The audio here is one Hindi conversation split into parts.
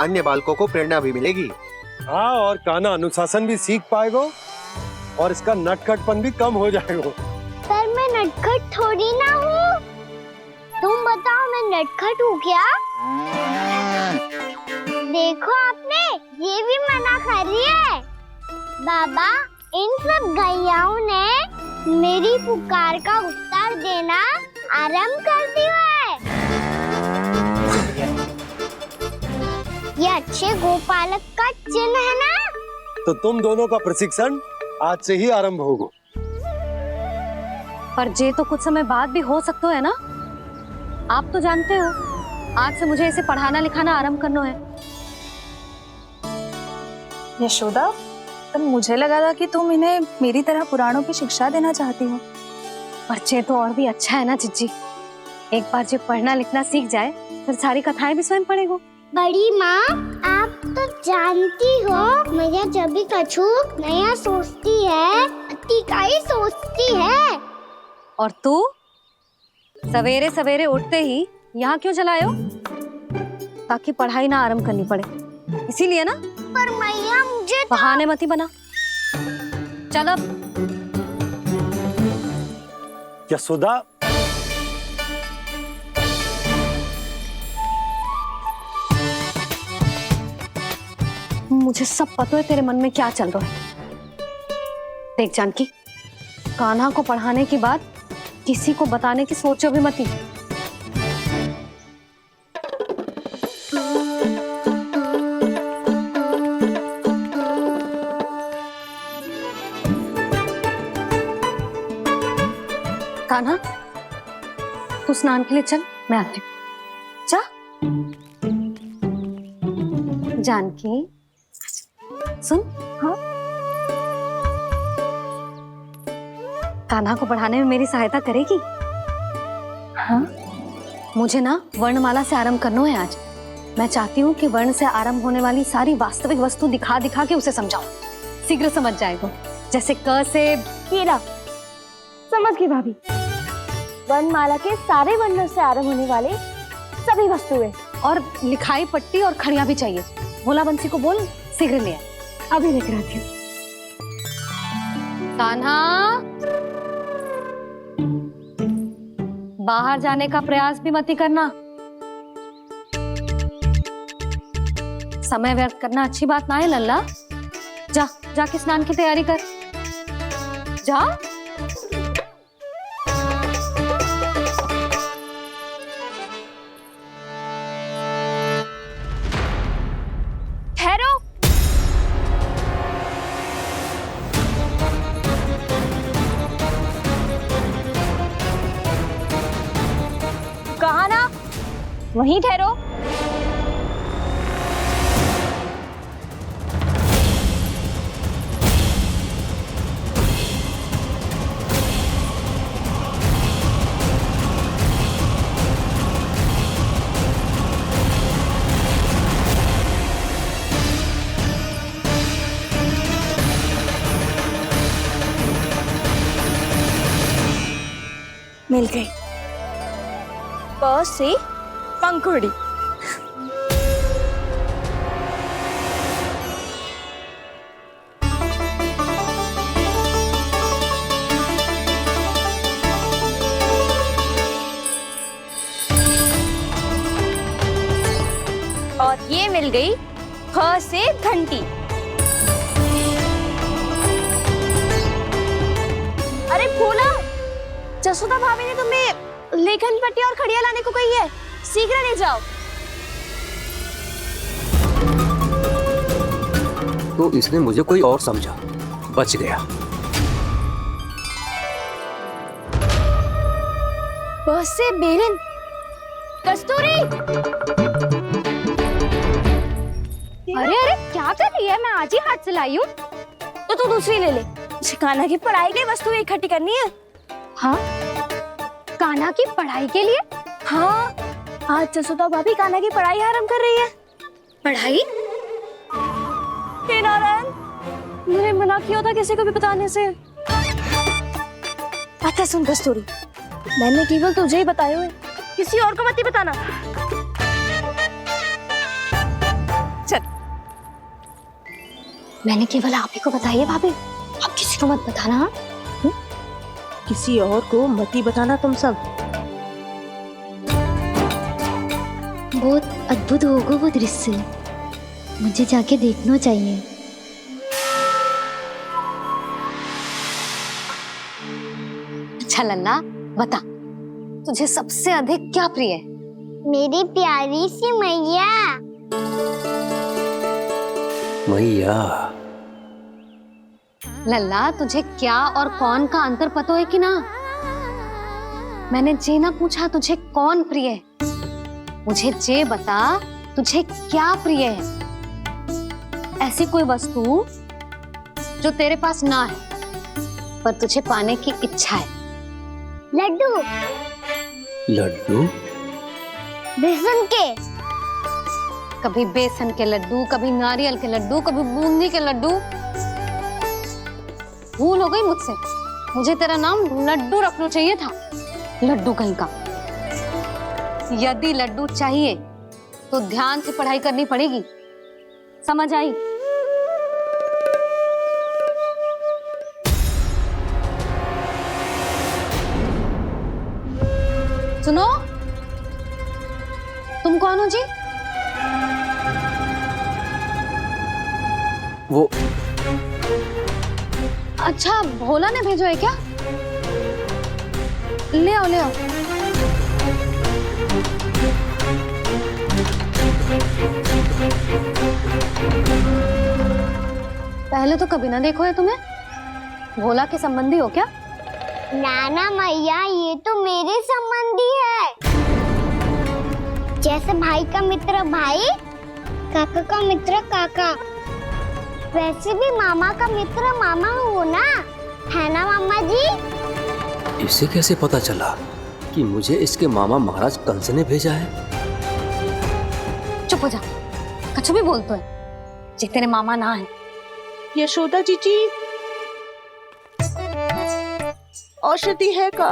अन्य बालकों को प्रेरणा भी मिलेगी। हाँ, और कान्हा अनुशासन भी सीख पाएगा और इसका नटखटपन भी कम हो जाएगा। पर मैं नटखट थोड़ी ना हूँ। तुम बताओ मैं नटखट हूँ क्या? देखो आपने ये भी मना कर रही है। बाबा, इन सब गैयाओं ने मेरी पुकार का उत्तर देना आरंभ कर दिया है। ये अच्छे गोपालक का चिन्ह है ना? तो तुम दोनों का प्रशिक्षण आज से ही आरंभ होगा। पर जे तो कुछ समय बाद भी हो सकता है ना। आप तो जानते हो आज से मुझे इसे पढ़ाना लिखाना आरंभ करना है। यशोदा, पर मुझे लगा था कि तुम इन्हें मेरी तरह पुराणों की शिक्षा देना चाहती हो। पर जे तो और भी अच्छा है ना जिज्जी। एक बार जब पढ़ना लिखना सीख जाए फिर सारी कथाएं भी स्वयं पढ़ेगा। बड़ी माँ, आप तो जानती हो मैया जब भी कछु नया सोचती है अतिका ही सोचती है। और तू सवेरे सवेरे उठते ही यहाँ क्यों चलाए हो? ताकि पढ़ाई ना आरंभ करनी पड़े, इसीलिए ना। पर मैया मुझे बहाने मत ही बना। चल अब। यशोदा, मुझे सब पता है तेरे मन में क्या चल रहा है। देख जानकी, कान्हा को पढ़ाने के बाद किसी को बताने की सोचो भी मत ही। कान्हा, तू स्नान के लिए चल, मैं आती हूँ। जा। जानकी सुन। हाँ, कान्हा को पढ़ाने में मेरी सहायता करेगी? हाँ, मुझे ना वर्णमाला से आरंभ करना है आज। मैं चाहती हूँ कि वर्ण से आरंभ होने वाली सारी वास्तविक वस्तु दिखा दिखा के उसे समझाऊं। शीघ्र समझ जाएगा। जैसे क से कीड़ा। समझ गई भाभी। वर्णमाला के सारे वर्णों से आरंभ होने वाले सभी वस्तुएं और लिखाई पट्टी और खड़िया भी चाहिए। भोला बंसी को बोल शीघ्र ले आए। अभी लेकर आती हूँ। कान्हा, बाहर जाने का प्रयास भी मत ही करना। समय व्यर्थ करना अच्छी बात ना है लल्ला। जा, जाके स्नान की तैयारी कर। जा। ठहरो। कहा ना, वहीं ठहरो। मिल गई। प से पंखुड़ी। और ये मिल गई ख से घंटी। अरे भोला, जसोदा भाभी ने तुम्हें लेखन पट्टी और खड़िया लाने को कही है, शीघ्र ले जाओ। तो इसने मुझे कोई और समझा, बच गया। बस से बेलन। कस्तूरी। अरे अरे क्या कर रही है? मैं आज ही हाथ से लाई हूँ। तो तू दूसरी ले ले। कान्हा की पढ़ाई के वस्तु इकट्ठी करनी है। हाँ, कान्हा की पढ़ाई के लिए? हाँ, आज जसोदा भाभी कान्हा की पढ़ाई आरंभ कर रही है। पढ़ाई? हे नारायण, मैंने मना किया था किसी को भी बताने से। अच्छा सुन कस्तूरी, मैंने केवल तुझे ही बताए हुए, किसी और को मत ही बताना। चल। मैंने केवल आप ही को बताइए भाभी, आप किसी को मत बताना। हाँ? किसी और को मत ही बताना तुम सब। बहुत अद्भुत होगा वो दृश्य, मुझे जाके देखना चाहिए। अच्छा लल्ला, बता तुझे सबसे अधिक क्या प्रिय है? मेरी प्यारी सी मैया। मैया। लल्ला, तुझे क्या और कौन का अंतर पता है कि ना? मैंने जे ना पूछा तुझे कौन प्रिय है, मुझे जे बता तुझे क्या प्रिय है। ऐसी कोई वस्तु जो तेरे पास ना है पर तुझे पाने की इच्छा है। लड्डू। लड्डू? बेसन के। कभी बेसन के लड्डू, कभी नारियल के लड्डू, कभी बूंदी के लड्डू। भूल हो गई मुझसे, मुझे तेरा नाम लड्डू रखना चाहिए था। लड्डू कहीं का। यदि लड्डू चाहिए तो ध्यान से पढ़ाई करनी पड़ेगी, समझ आई? सुनो, तुम कौन हो जी? वो अच्छा, भोला ने भेजो है क्या? ले आओ, ले आओ। पहले तो कभी ना देखो है तुम्हें। भोला के संबंधी हो क्या? नाना मैया, ये तो मेरे संबंधी है। जैसे भाई का मित्र भाई, काका का मित्र काका, वैसे भी मामा का मित्र मामा हो ना, है ना मामा जी? इसे कैसे पता चला कि मुझे इसके मामा महाराज कंस ने भेजा है? चुप हो जा, कछु भी बोलते है जे तेरे मामा ना है। यशोदा जीजी, औषधि है का?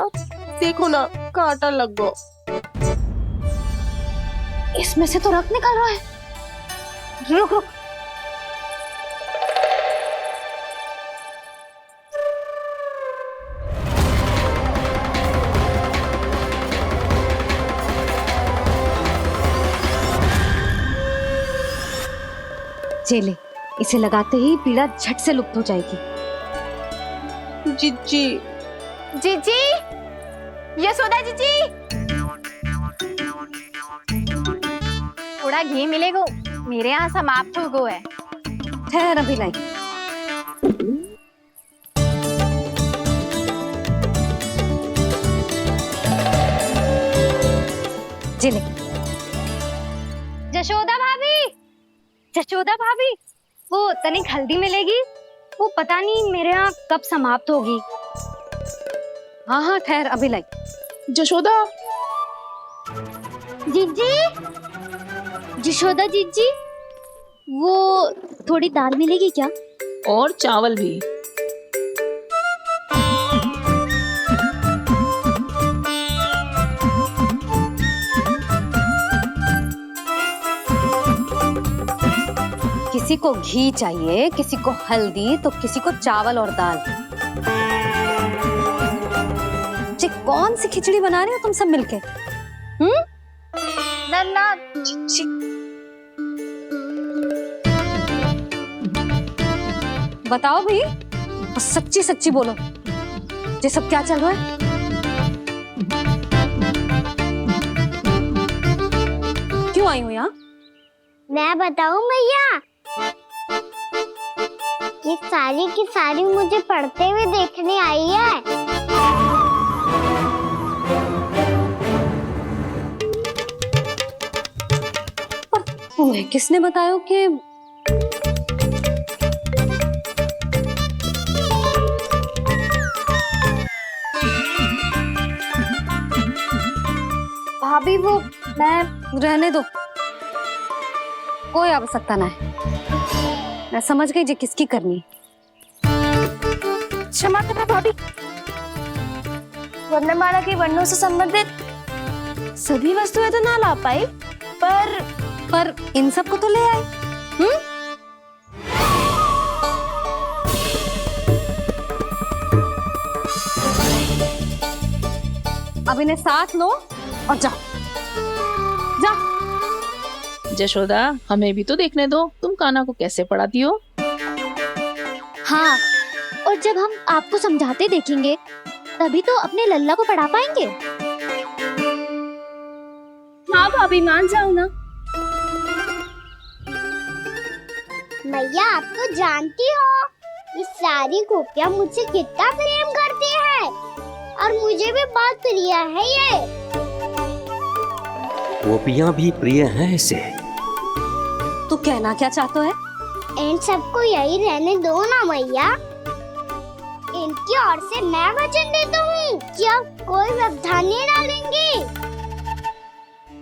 देखो ना, कांटा लग गो। इसमें से तो रक्त निकल रहा है। रुक रुक, चले, इसे लगाते ही पीड़ा झट से लुप्त हो जाएगी। जीजी, जीजी, यशोदा जीजी, थोड़ा घी मिलेगा? मेरे यहाँ समाप्त हो गया है। ठहर, अभी नहीं। जिले। जशोदा भाभी, जशोदा भाभी, वो तनिक हल्दी मिलेगी? वो पता नहीं मेरे यहाँ कब समाप्त होगी। हाँ हाँ, ठहर, अभी लाई। जशोदा, जीजी, यशोदा जीजी, वो थोड़ी दाल मिलेगी क्या? और चावल भी। किसी को घी चाहिए, किसी को हल्दी, तो किसी को चावल और दाल। जी, कौन सी खिचड़ी बना रहे हो तुम सब मिलके? नन्ना, बताओ भाई, और सच्ची सच्ची बोलो, ये सब क्या चल रहा है? क्यों आई हो यहाँ? मैं बताऊं भैया, ये सारी की सारी मुझे पढ़ते हुए देखने आई है। तुम्हें किसने बताया कि भाभी? वो मैं रहने दो, कोई आवश्यकता ना है। मैं समझ गई जी किसकी करनी। क्षमा करना भाभी, वर्णमाला के वर्णों से संबंधित सभी वस्तुएं तो ना ला पाई, पर इन सब को तो ले आए। अब इन्हें साथ लो और जाओ जा। जशोदा, हमें भी तो देखने दो तुम कान्हा को कैसे पढ़ाती हो। हाँ, और जब हम आपको समझाते देखेंगे तभी तो अपने लल्ला को पढ़ा पाएंगे। हाँ भाभी, मान जाओ ना। मैया, आप तो जानती हो ये सारी गोपियाँ मुझसे कितना प्रेम करती है और मुझे भी बहुत प्रिय है ये। गोपियाँ भी प्रिय हैं इसे। तू कहना क्या चाहता है? इन सबको यही रहने दो ना मैया। इनकी ओर से मैं वचन देता हूँ कि अब कोई व्यवधान नहीं डालेंगी।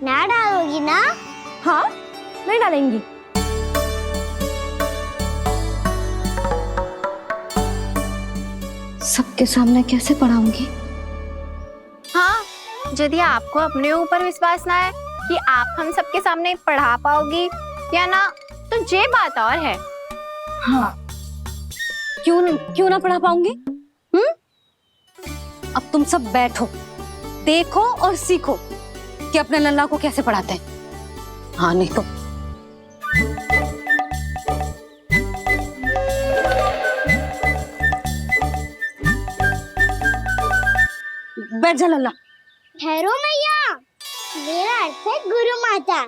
ना डालोगी ना? हाँ, नहीं डालेंगी। सबके सामने कैसे पढ़ाऊंगी? हाँ, यदि आपको अपने ऊपर विश्वास ना है कि आप हम सबके सामने पढ़ा पाओगी या ना, तो ये बात और है। हाँ, क्यों ना पढ़ा पाऊंगी? अब तुम सब बैठो, देखो और सीखो कि अपने लल्ला को कैसे पढ़ाते हैं। हाँ, नहीं तो बैठ जा लल्ला। ठहरो मैया, मेरा अर्थ है गुरु माता।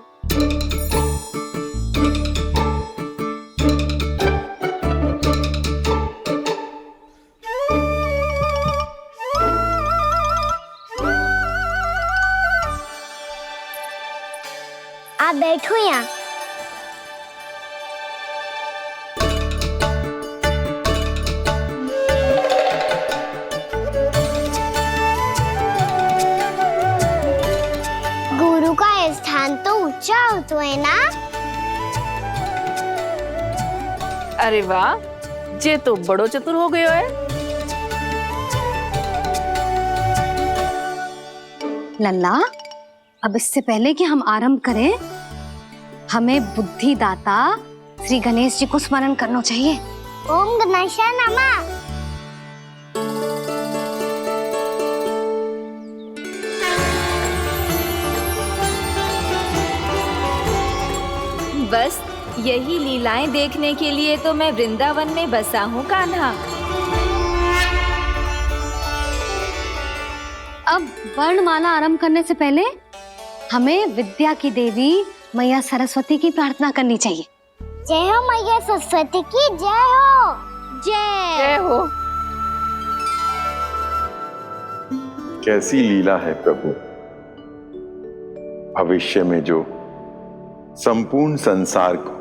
आप बैठो यहाँ। गुरु का स्थान तो ऊंचा होता है ना? अरे वाह, जे तो बड़ो चतुर हो गयो है। लल्ला, अब इससे पहले कि हम आरंभ करें, हमें बुद्धिदाता श्री गणेश जी को स्मरण करना चाहिए। ओम गणेशाय नमः। बस यही लीलाएं देखने के लिए तो मैं वृंदावन में बसा हूँ कान्हा। अब वर्णमाला आरंभ करने से पहले हमें विद्या की देवी मैया सरस्वती की प्रार्थना करनी चाहिए। जय हो मैया सरस्वती की जय हो। जय हो। कैसी लीला है प्रभु। भविष्य में जो संपूर्ण संसार को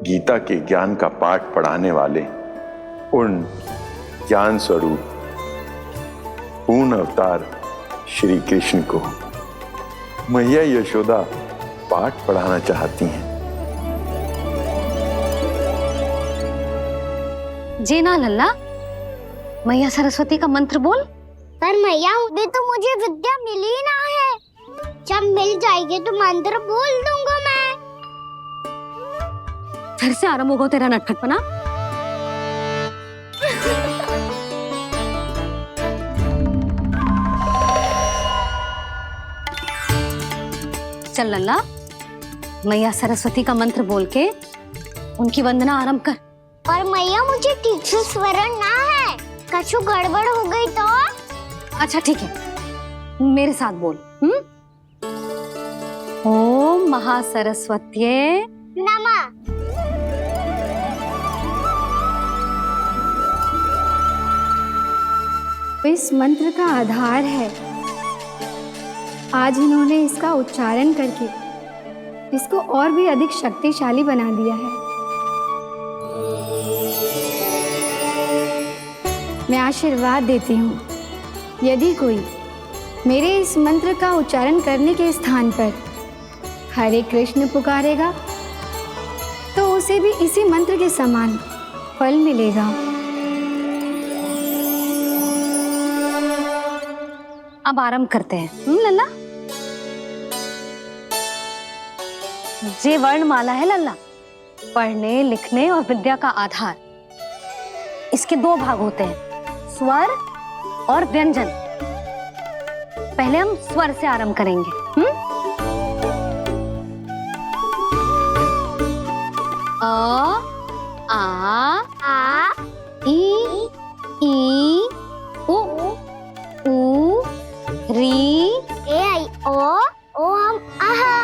गीता के ज्ञान का पाठ पढ़ाने वाले उन ज्ञान स्वरूप पूर्ण अवतार श्री कृष्ण को मैया यशोदा पाठ पढ़ाना चाहती हैं। जी ना लल्ला, मैया सरस्वती का मंत्र बोल। पर मैया, अभी तो मुझे विद्या मिली ना है। जब मिल जाएगी तो मंत्र बोल दूंगा मैं। फिर से आरंभ होगा तेरा नटखटपना। चल लल्ला, मैया सरस्वती का मंत्र बोल के उनकी वंदना आरंभ कर। पर मैया, मुझे ठीक से स्मरण ना है। कछु गड़बड़ हो गई तो? अच्छा ठीक है, मेरे साथ बोल। ओम महासरस्वत्ये नमः। इस मंत्र का आधार है। आज इन्होंने इसका उच्चारण करके इसको और भी अधिक शक्तिशाली बना दिया है। मैं आशीर्वाद देती हूँ, यदि कोई मेरे इस मंत्र का उच्चारण करने के स्थान पर हरे कृष्ण पुकारेगा तो उसे भी इसी मंत्र के समान फल मिलेगा। अब आरंभ करते हैं। लल्ला, जे वर्णमाला है लल्ला, पढ़ने लिखने और विद्या का आधार। इसके दो भाग होते हैं, स्वर और व्यंजन। पहले हम स्वर से आरंभ करेंगे। अ, आ, ई, उ, री, ए आई ओ हम आहा।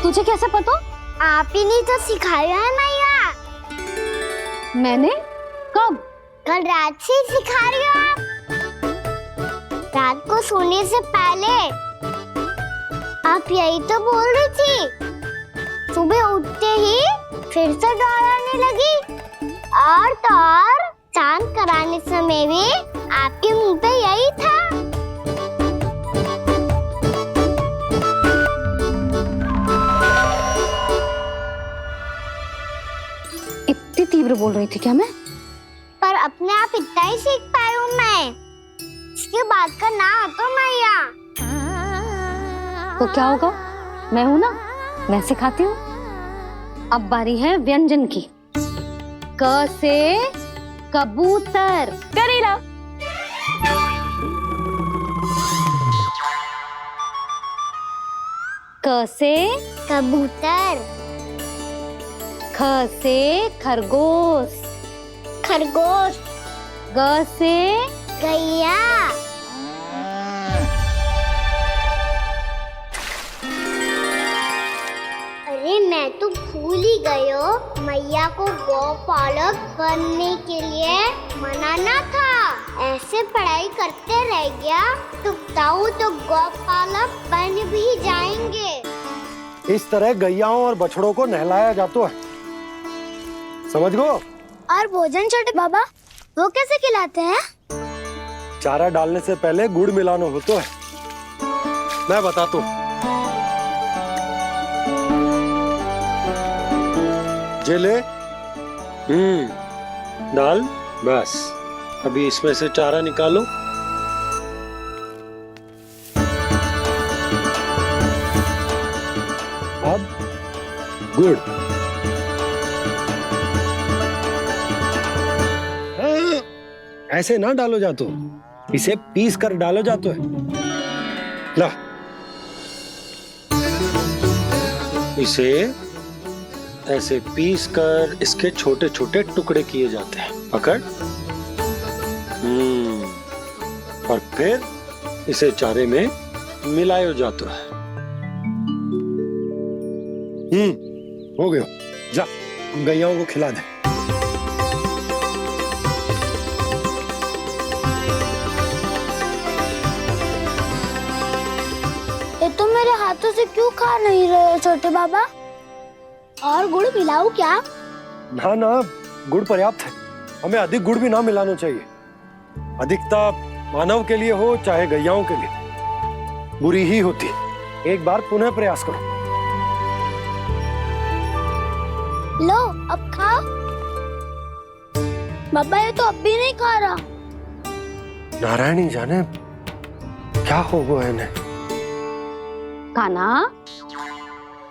तुझे कैसे पता? आप ही नहीं तो सिखाया है मैया। मैंने? कब? कल रात से सिखा रही हो आप। रात को सोने से पहले आप यही तो बोल रही थी। सुबह उठते ही फिर से दोहराने लगी। और तो और चांद कराने समय भी आपके मुंह पे यही था। इतनी तीव्र बोल रही थी क्या मैं? पर अपने आप इतना ही सीख पाई हूँ मैं। इसके बाद का ना तो मैया। तो क्या होगा? मैं हूं ना, मैं सिखाती हूँ। अब बारी है व्यंजन की। क से कबूतर। करेला। क से कबूतर। ख से खरगोश। खरगोश। ग से गैया। अरे मैं तो भूल ही गई हूँ, मैया को गौपालक बनने के लिए मनाना था। ऐसे पढ़ाई करते रह गया तो ताऊ तो गौपालक बन भी जाएंगे। इस तरह गैयाओं और बछड़ों को नहलाया जाता है, समझ गो? और भोजन छोटे बाबा वो कैसे खिलाते हैं? चारा डालने से पहले गुड़ मिलाना होता है। मैं बताता हूँ। जे ले। डाल। बस अभी इसमें से चारा निकालो। अब गुड़। ऐसे ना डालो जातो, इसे पीस कर डालो जातो है। ला, इसे ऐसे पीस कर इसके छोटे छोटे टुकड़े किए जाते हैं। पकड़। और फिर इसे चारे में मिलायो जाता है। हो गया। जा गैयाओं को खिला दे। ये तो मेरे हाथों से क्यों खा नहीं रहे हो छोटे बाबा? और गुड़ मिलाऊं क्या? ना ना, गुड़ पर्याप्त है। हमें अधिक गुड़ भी ना मिलाना चाहिए। अधिकता मानव के लिए हो चाहे गैयाओं के लिए बुरी ही होती है। एक बार पुनः प्रयास करो। लो अब खाओ। बाबा ये तो अब भी नहीं खा रहा। नारायणी जाने क्या हो गया है इन्हें। काना,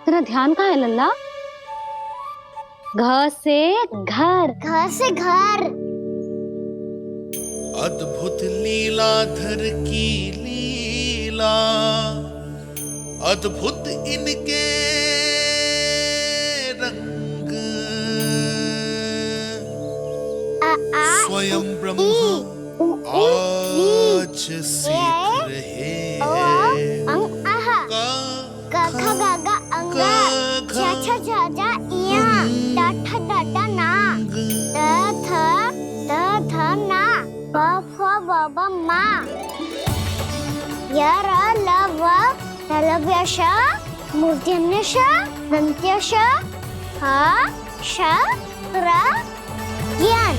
तेरा ध्यान कहाँ है लल्ला? घ से घर। घर से घर। अद्भुत लीलाधर की लीला, अद्भुत इनके रंग, स्वयं ब्रह्मा आज सीख रहे हैं। गा गा गा अंगा, छा छा छा जा इया, डा ठा डा डा ना, द थ ना, ब फ ब ब मा, य र ल व लव्य श, मूर्धन्य श, दन्त्य श, ह श र ज्ञान।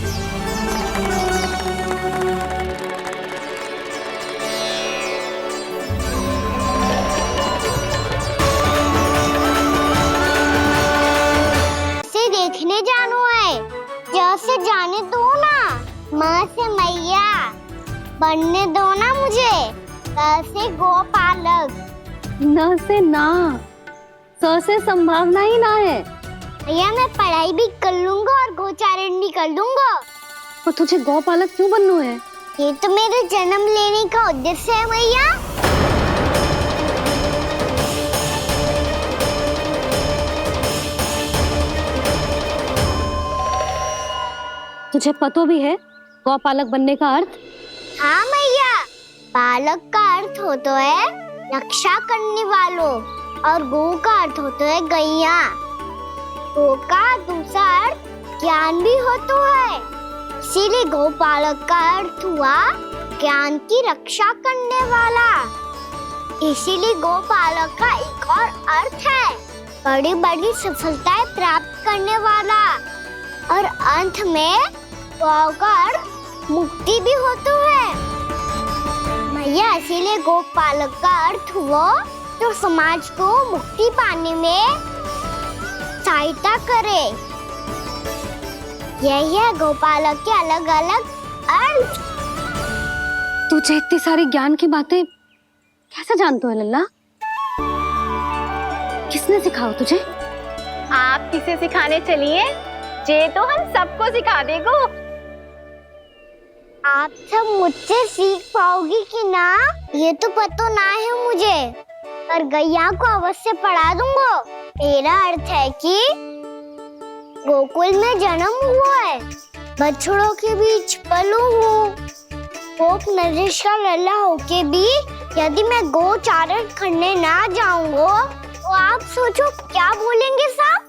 देखने जानू है, जैसे जाने दो ना। माँ से मैया बनने दो ना मुझे। से गोपालक। न से ना, स से संभावना ही ना है। भैया मैं पढ़ाई भी कर लूंगा और गोचारण भी कर लूंगा। और तुझे गौपालक क्यों बनना है? ये तो मेरे जन्म लेने का उद्देश्य है भैया। तुझे पता भी है गौपालक बनने का अर्थ? हाँ भैया, पालक का अर्थ होता है रक्षा करने वालों और गौ का अर्थ होता है गैया। गौ का दूसरा अर्थ ज्ञान भी होता है, इसीलिए गौपालक का अर्थ हुआ ज्ञान की रक्षा करने वाला। इसीलिए गौपालक का एक और अर्थ है बड़ी बड़ी सफलताएं प्राप्त करने वाला, और अंत में गौ का अर्थ मुक्ति भी होता है भैया। इसीलिए गौपालक का अर्थ हुआ जो समाज को मुक्ति पाने में सहायता करे। यही है गौपालक के अलग अलग अर्थ। तुझे इतनी सारी ज्ञान की बातें कैसे जानते हो लल्ला? किसने सिखाओ तुझे? आप किसे सिखाने चलिए, जे तो हम सबको सिखा देगो। आप सब मुझसे सीख पाओगी कि ना ये तो पता ना है मुझे, पर गैया को अवश्य पढ़ा दूंगा। मेरा अर्थ है कि गोकुल में जन्म हुआ है, बछड़ों के बीच पलू हूँ, गोप नरेश का लल्ला होके भी यदि मैं गोचारण करने ना जाऊंगा तो आप सोचो क्या बोलेंगे साहब?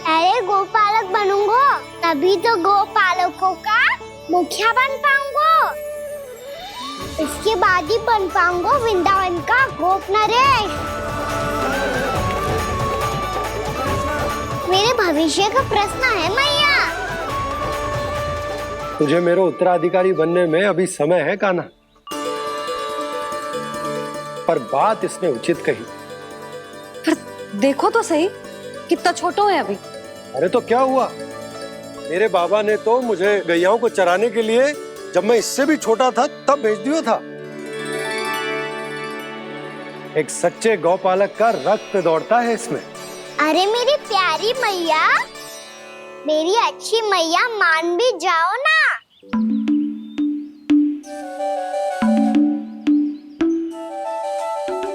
अरे गोपालक बनूंगा तभी तो गोपालकों का मुखिया बन पाऊंगा। इसके बाद ही बन पाऊंगा वृंदावन का गोप नरेश। मेरे भविष्य का प्रश्न है मैया। तुझे मेरा उत्तराधिकारी बनने में अभी समय है कान्हा, पर बात इसने उचित कही। पर देखो तो सही कितना छोटा है अभी। अरे तो क्या हुआ, मेरे बाबा ने तो मुझे गैयाओं को चराने के लिए जब मैं इससे भी छोटा था तब भेज दिया था। एक सच्चे गौपालक का रक्त दौड़ता है इसमें। अरे मेरी प्यारी मैया, मेरी अच्छी मैया, मान भी जाओ ना।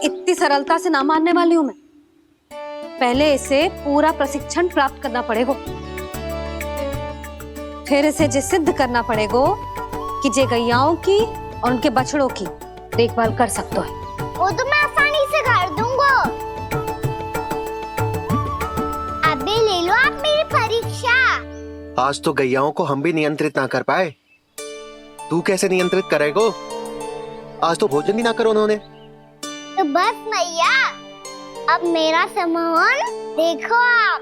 इतनी सरलता से ना मानने वाली हूं मैं। पहले इसे पूरा प्रशिक्षण प्राप्त करना पड़ेगा, फिर इसे जे सिद्ध करना पड़ेगा कि जे गैयाओं की और उनके बछड़ों की देखभाल कर सकता है। वो तो मैं आसानी से कर दूंगा। अबे ले लो आप मेरी परीक्षा। आज तो गैयाओं को हम भी नियंत्रित ना कर पाए, तू कैसे नियंत्रित करेगो? आज तो भोजन भी ना करो उन्होंने। तो बस मैया, अब मेरा सम्मान देखो आप।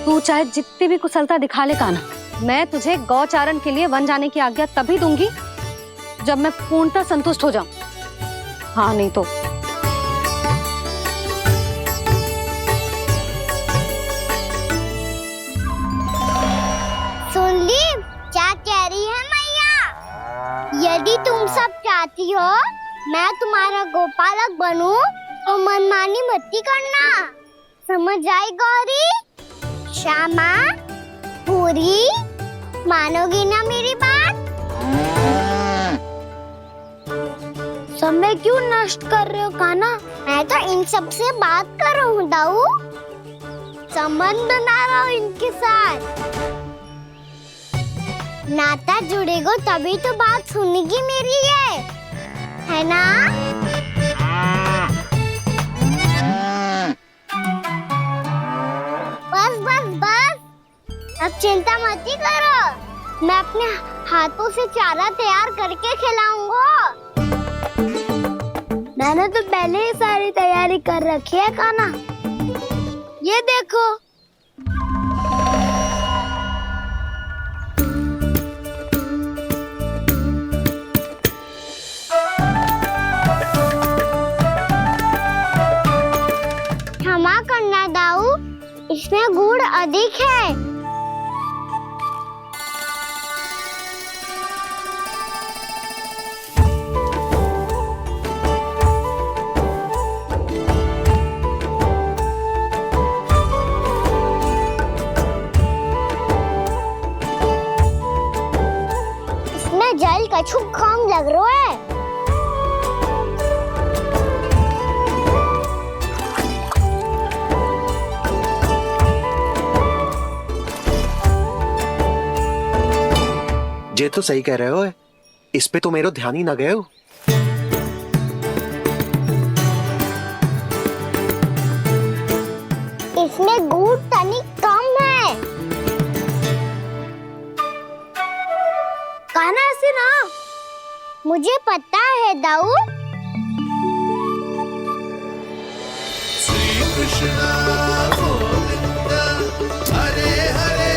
तू चाहे जितनी भी कुशलता दिखा ले कान्हा, मैं तुझे गौचारण के लिए वन जाने की आज्ञा तभी दूंगी जब मैं पूर्णतः संतुष्ट हो जाऊं। हाँ नहीं तो सुन ली क्या कह रही है मैया? यदि तुम सब चाहती हो मैं तुम्हारा गोपालक बनूं तो मनमानी मत करना, समझ आई गौरी? श्यामा, पूरी, मानोगी ना मेरी बात? समय क्यों नष्ट कर रहे हो कान्हा? मैं तो इन सब से बात कर रहा हूँ दाऊ, संबंध बना रहा हूँ इनके साथ। नाता जुड़ेगा तभी तो बात सुनेगी मेरी है ना? बस बस बस, अब चिंता मत ही करो, मैं अपने हाथों से चारा तैयार करके खिलाऊंगा। मैंने तो पहले ही सारी तैयारी कर रखी है कान्हा, ये देखो। इसमें गुड़ अधिक है। इसमें जल कछु कम लग रहा है। ये तो सही कह रहे हो, इस पे तो मेरो ध्यान ही ना गए हो। इसमें गुड़ तनिक कम है। कहना से ना, मुझे पता है दाऊ। श्री कृष्ण गोविंद हरे हरे,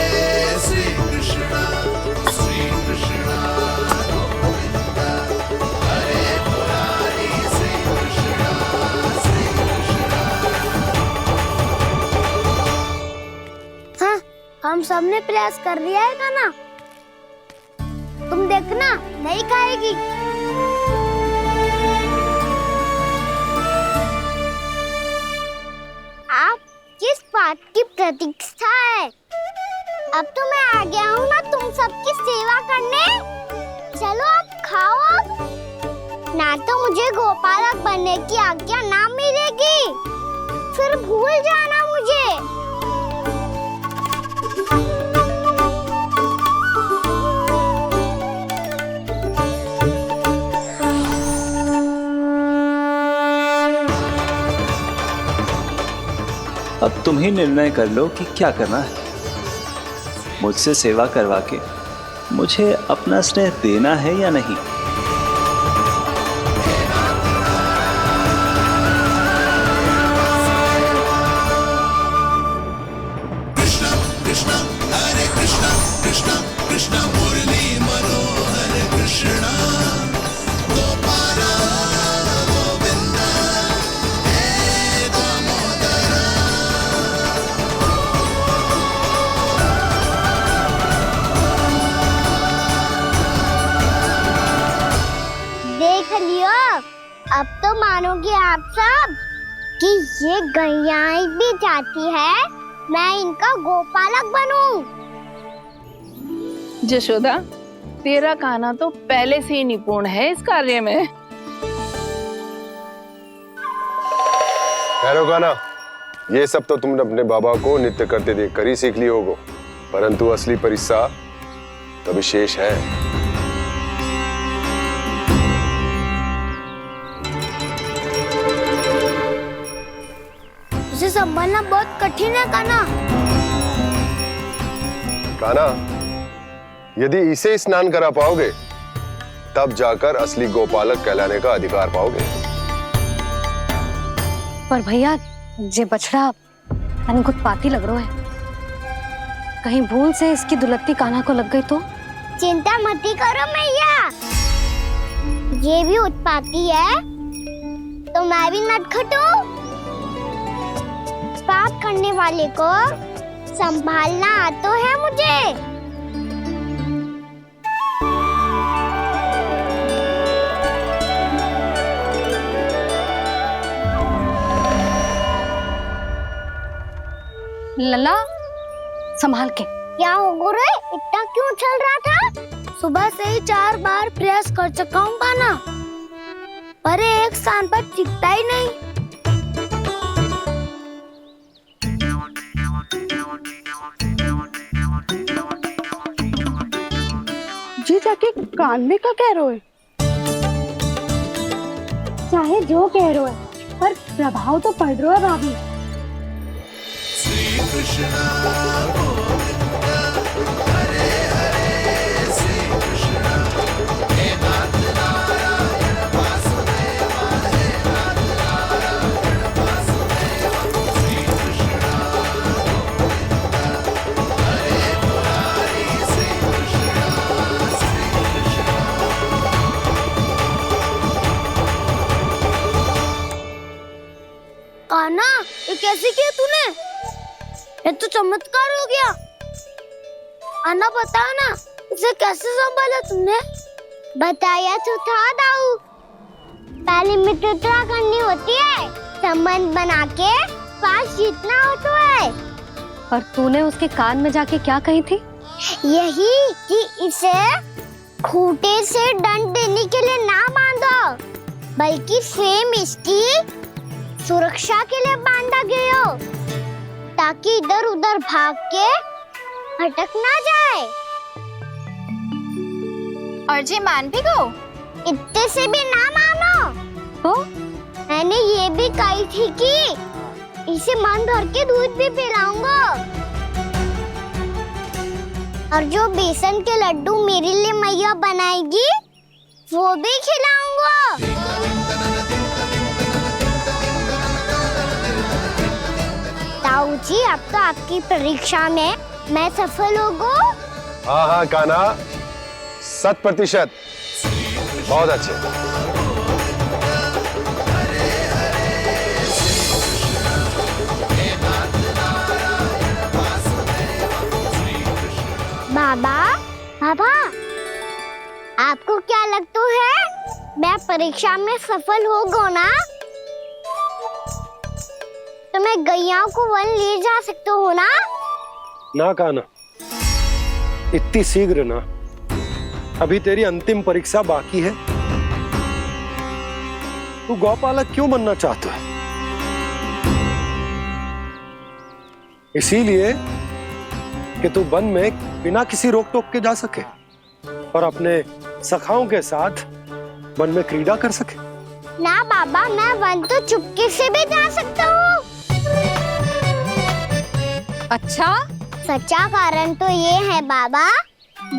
श्री कृष्ण गोविंद हरे मुरारी, श्री कृष्ण हाँ, हम सबने प्रयास कर लिया है का ना? तुम देखना नहीं खाएगी। आप किस बात की प्रतीक्षा है? अब तो मैं आ गया हूँ ना तुम सबकी सेवा करने। चलो अब खाओ अब। ना तो मुझे गोपालक बनने की आज्ञा ना मिलेगी, फिर भूल जाना मुझे। अब तुम ही निर्णय कर लो कि क्या करना है। मुझसे सेवा करवा के मुझे अपना स्नेह देना है या नहीं। कृष्ण कृष्ण हरे कृष्ण कृष्ण कृष्ण मुरली मनोहर कृष्ण गोपाल गोविंद हे दामोदर। देख लियो, अब तो मानोगे आप सब कि ये गैयाएं भी चाहती है मैं इनका गोपालक बनूं। जशोदा, तेरा कान्हा तो पहले से ही निपुण है इस कार्य में। ठहरो कान्हा, ये सब तो तुमने अपने बाबा को नृत्य करते देख कर ही सीख ली होगो, परंतु असली परिश्रा तो विशेष है। उसे संभालना बहुत कठिन है कान्हा। कान्हा, यदि इसे स्नान करा पाओगे तब जाकर असली गोपालक कहलाने का अधिकार पाओगे। पर भैया, ये बछड़ा उत्पाती लग रहा है। कहीं भूल से इसकी दुलत्ती कान्हा को लग गई तो? चिंता मत करो मैया, ये भी उत्पाती है तो मैं भी नटखट हूँ। पाप करने वाले को संभालना आता है मुझे। लला, संभाल के। क्या हो गुरु, इतना क्यों चल रहा था? सुबह से ही 4 बार प्रयास कर चुका हूँ कान्हा, पर एक स्थान पर टिकता ही नहीं। जी जाके कान में का कह रहे हो? चाहे जो कह रहे हो, पर प्रभाव तो पड़ रहा है भाभी। श्री कृष्ण गोविंद हरे हरे, श्री कृष्ण हे नाथ नारायण वासुदेव, हे नाथ नारायण वासुदेव। श्री कृष्ण गोविंद हरे मुरारी, श्री कृष्ण कान्हा, ये कैसे किया तूने? ये तो चमत्कार हो गया। आना बताओ ना, इसे कैसे संभाला तुमने? बताया तो था दाऊ। पहले मित्रता करनी होती है, संबंध बना के पास जीतना होता है। पर तूने उसके कान में जाके क्या कही थी? यही कि इसे खूंटे से दंड देने के लिए ना बांधो, बल्कि स्वयं इसकी सुरक्षा के लिए बांधा गया हो, ताकि इधर उधर भाग के भटक ना जाए। और जी मान भी गो? इतने से भी ना मानो। तो मैंने ये भी कही थी कि इसे मन भर के दूध भी पिलाऊंगा, और जो बेसन के लड्डू मेरे लिए मैया बनाएगी वो भी खिलाऊंगा। ताऊ जी, अब तो आपकी परीक्षा में मैं सफल होगा। हाँ हाँ कान्हा, 100%। बहुत अच्छे। बाबा, आपको क्या लगता है मैं परीक्षा में सफल होगा ना, तो मैं गैयाओं को वन ले जा सकता हूँ ना? ना कान्हा, इतनी शीघ्र ना। अभी तेरी अंतिम परीक्षा बाकी है। तू गौपालक क्यों बनना चाहता है? इसीलिए कि तू वन में बिना किसी रोक टोक के जा सके और अपने सखाओं के साथ वन में क्रीड़ा कर सके। ना बाबा, मैं वन तो चुपके से भी जा सकता हूँ। अच्छा? सच्चा कारण तो ये है बाबा,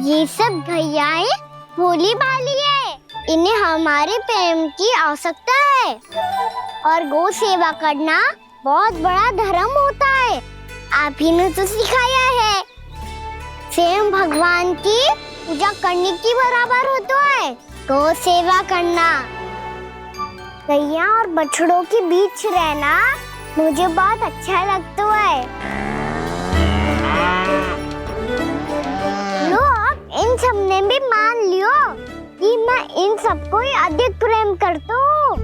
ये सब भैयाएं भोली भाली है, इन्हें हमारे प्रेम की आवश्यकता है, और गौ सेवा करना बहुत बड़ा धर्म होता है। आप ही ने तो सिखाया है, स्वयं भगवान की पूजा करने की बराबर होता है गौ सेवा करना। गैया और बछड़ों के बीच रहना मुझे बहुत अच्छा लगता है। लो, इन सब ने भी मान लियो कि मैं इन सबको ही अधिक प्रेम करता हूँ।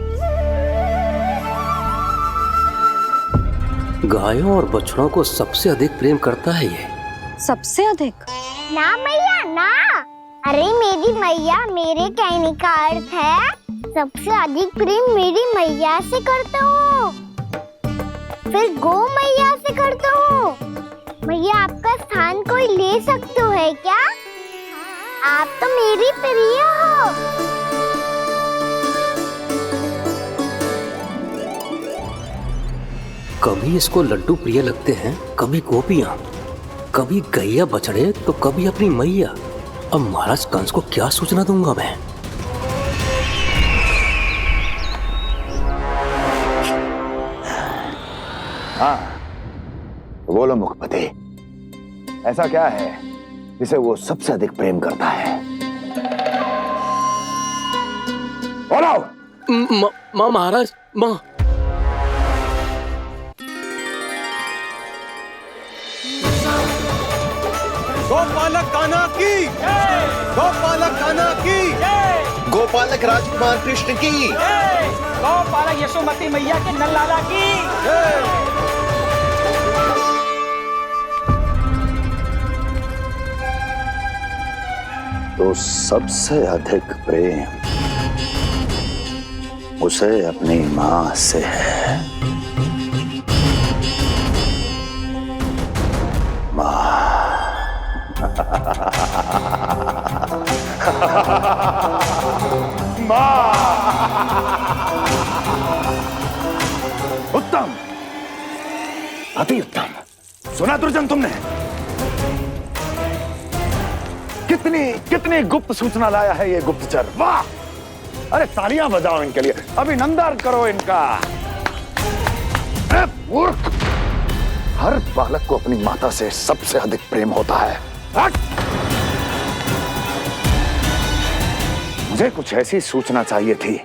गायों और बछड़ों को सबसे अधिक प्रेम करता है ये। सबसे अधिक? ना मैया ना, अरे मेरी मैया, मेरे कहने का अर्थ है सबसे अधिक प्रेम मेरी मैया से करता हूँ, फिर गौ मैया से करता हूँ। मैया, आपका स्थान कोई ले सकते है क्या? आप तो मेरी प्रिय हो। कभी इसको लड्डू प्रिय लगते हैं, कभी गोपियां, कभी गैया बछड़े, तो कभी अपनी मैया। अब महाराज कंस को क्या सूचना दूंगा मैं? हाँ, बोलो मुखपति, ऐसा क्या है जिसे वो सबसे अधिक प्रेम करता है? बोलो। माँ महाराज, माँ। गोपालक कान्हा की, गोपालक कान्हा की, गोपालक राजकुमार कृष्ण की, गोपालक यशोमती मैया के नललाला की। तो सबसे अधिक प्रेम उसे अपनी मां से है। उत्तम, अति उत्तम। सुना दुर्जन तुमने? कितनी गुप्त सूचना लाया है ये गुप्तचर। वाह! अरे तालियां बजाओ इनके लिए, अभिनंदन करो इनका। मूर्ख! हर बालक को अपनी माता से सबसे अधिक प्रेम होता है। मुझे कुछ ऐसी सूचना चाहिए थी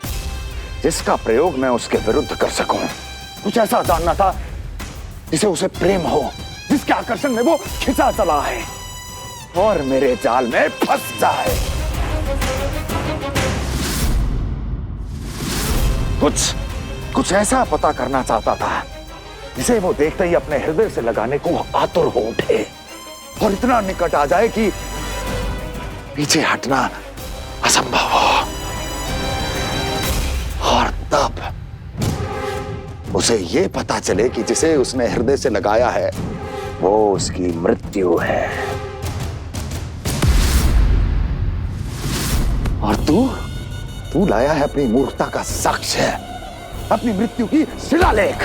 जिसका प्रयोग मैं उसके विरुद्ध कर सकूं। कुछ ऐसा जानना था जिसे उसे प्रेम हो, जिसके आकर्षण में वो खिंचा चला है और मेरे जाल में फंस जाए। कुछ ऐसा पता करना चाहता था जिसे वो देखते ही अपने हृदय से लगाने को आतुर हो उठे और इतना निकट आ जाए कि पीछे हटना असंभव हो। और तब उसे ये पता चले कि जिसे उसने हृदय से लगाया है वो उसकी मृत्यु है। और तू लाया है अपनी मूर्खता का साक्ष्य, अपनी मृत्यु की शिलालेख।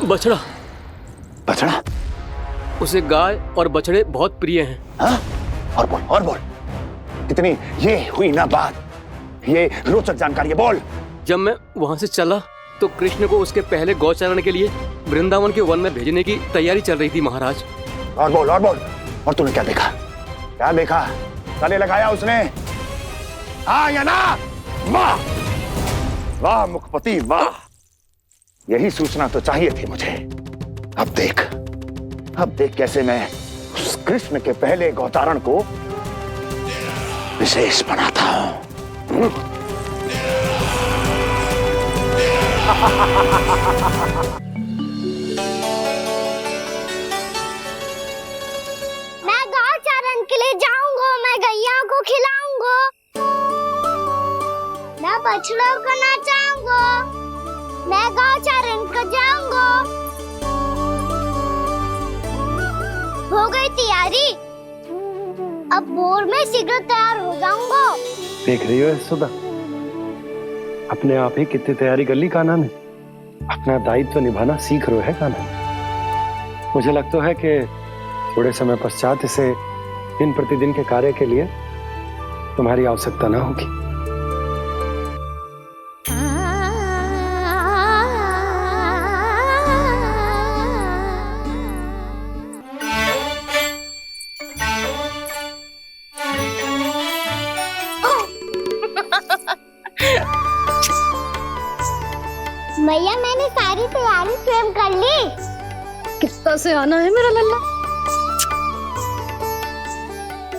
बछड़ा। बछड़ा? उसे गाय और बछड़े बहुत प्रिय हैं। हाँ? और बोल कितनी ये हुई ना बात, ये रोचक जानकारी है, बोल। जब मैं वहां से चला तो कृष्ण को उसके पहले गौचारण के लिए वृंदावन के वन में भेजने की तैयारी चल रही थी महाराज। और बोल और तूने क्या देखा? गले लगाया उसने? हाँ या ना? वाह वाह मुखपति वाह, यही सूचना तो चाहिए थी मुझे। अब देख कैसे मैं उस कृष्ण के पहले गौचारण को विशेष बनाता हूं। मैं गौचारण के लिए जाऊंगा, मैं गैया को खिलाऊंगा, मैं बछड़ों को नचाऊंगा, मैं गौचारण को जाऊंगा। हो गई तैयारी, अब भोर में शीघ्र तैयार हो जाऊंगा। देख रही हो सुधा, अपने आप ही कितनी तैयारी कर ली कान्हा ने। अपना दायित्व निभाना सीख रहे है कान्हा। मुझे लगता है कि थोड़े समय पश्चात इसे दिन प्रतिदिन के कार्य के लिए तुम्हारी आवश्यकता ना होगी। भैया मैंने सारी तैयारी स्वयं कर ली। कितना से आना है मेरा लल्ला?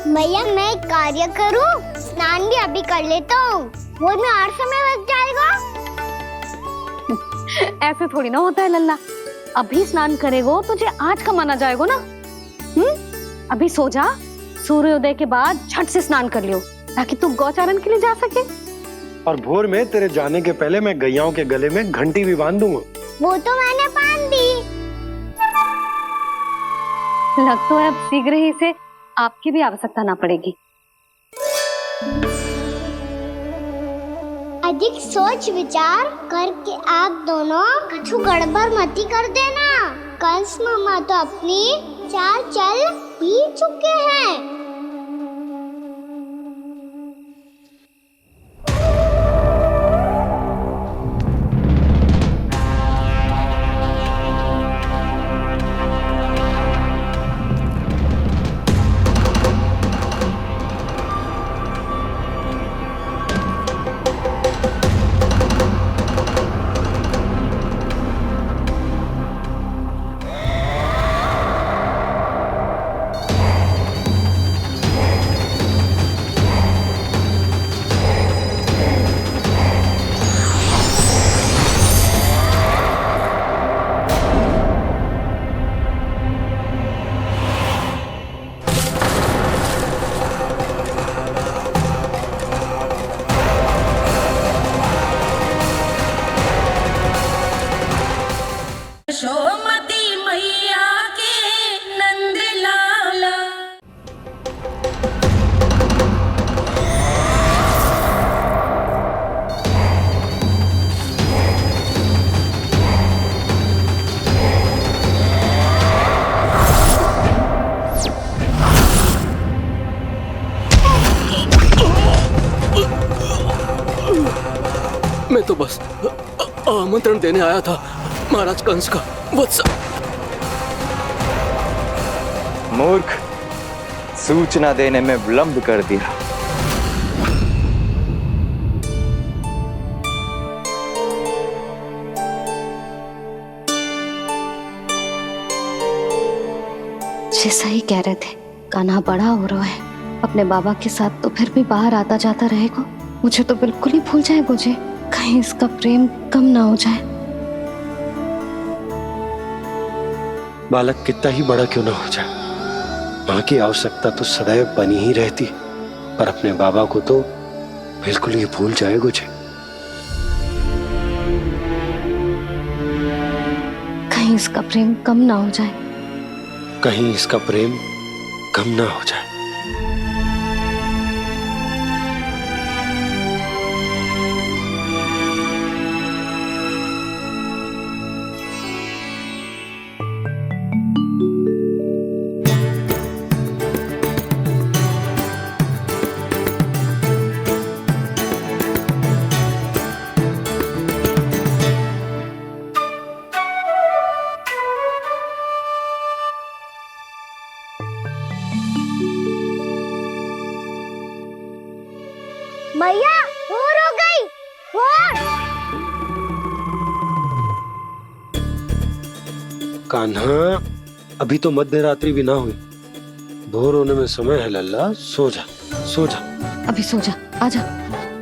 भैया मैं एक कार्य करूं, स्नान भी अभी कर लेता हूँ, वो में और समय लग जाएगा। ऐसे थोड़ी ना होता है लल्ला, अभी स्नान करेगो तुझे आज कमाना जाएगो ना। अभी सो जा, सूर्योदय के बाद झट से स्नान कर लियो ताकि तू गौचारण के लिए जा सके। और भोर में तेरे जाने के पहले मैं गैयाओं के गले में घंटी भी बांध दूंगा। वो तो मैंने बांध दी। लग तो है अब शीघ्र ही से आपकी भी आवश्यकता ना पड़ेगी। अधिक सोच विचार करके आप दोनों कुछ गड़बड़ मती कर देना। कंस मामा तो अपनी चाल चल ही चुके हैं। मैं तो बस आमंत्रण देने आया था महाराज कंस का। वत्स मूर्ख, सूचना देने में विलंब कर दिया। जी सही कह रहे थे, कान्हा बड़ा हो रहा है, अपने बाबा के साथ तो फिर भी बाहर आता जाता रहेगा। मुझे तो बिल्कुल ही भूल जाए मुझे, कहीं इसका प्रेम कम ना हो जाए। बालक कितना ही बड़ा क्यों ना हो जाए, माँ की आवश्यकता तो सदैव बनी ही रहती, पर अपने बाबा को तो बिल्कुल ही भूल जाए मुझे। कहीं इसका प्रेम कम ना हो जाए, कहीं इसका प्रेम कम ना हो जाए। मैया भोर हो गई, भोर। कान्हा, अभी तो मध्य रात्रि भी ना हुई, भोर होने में समय है लल्ला, सो जा सो जा। अभी सो जा, आजा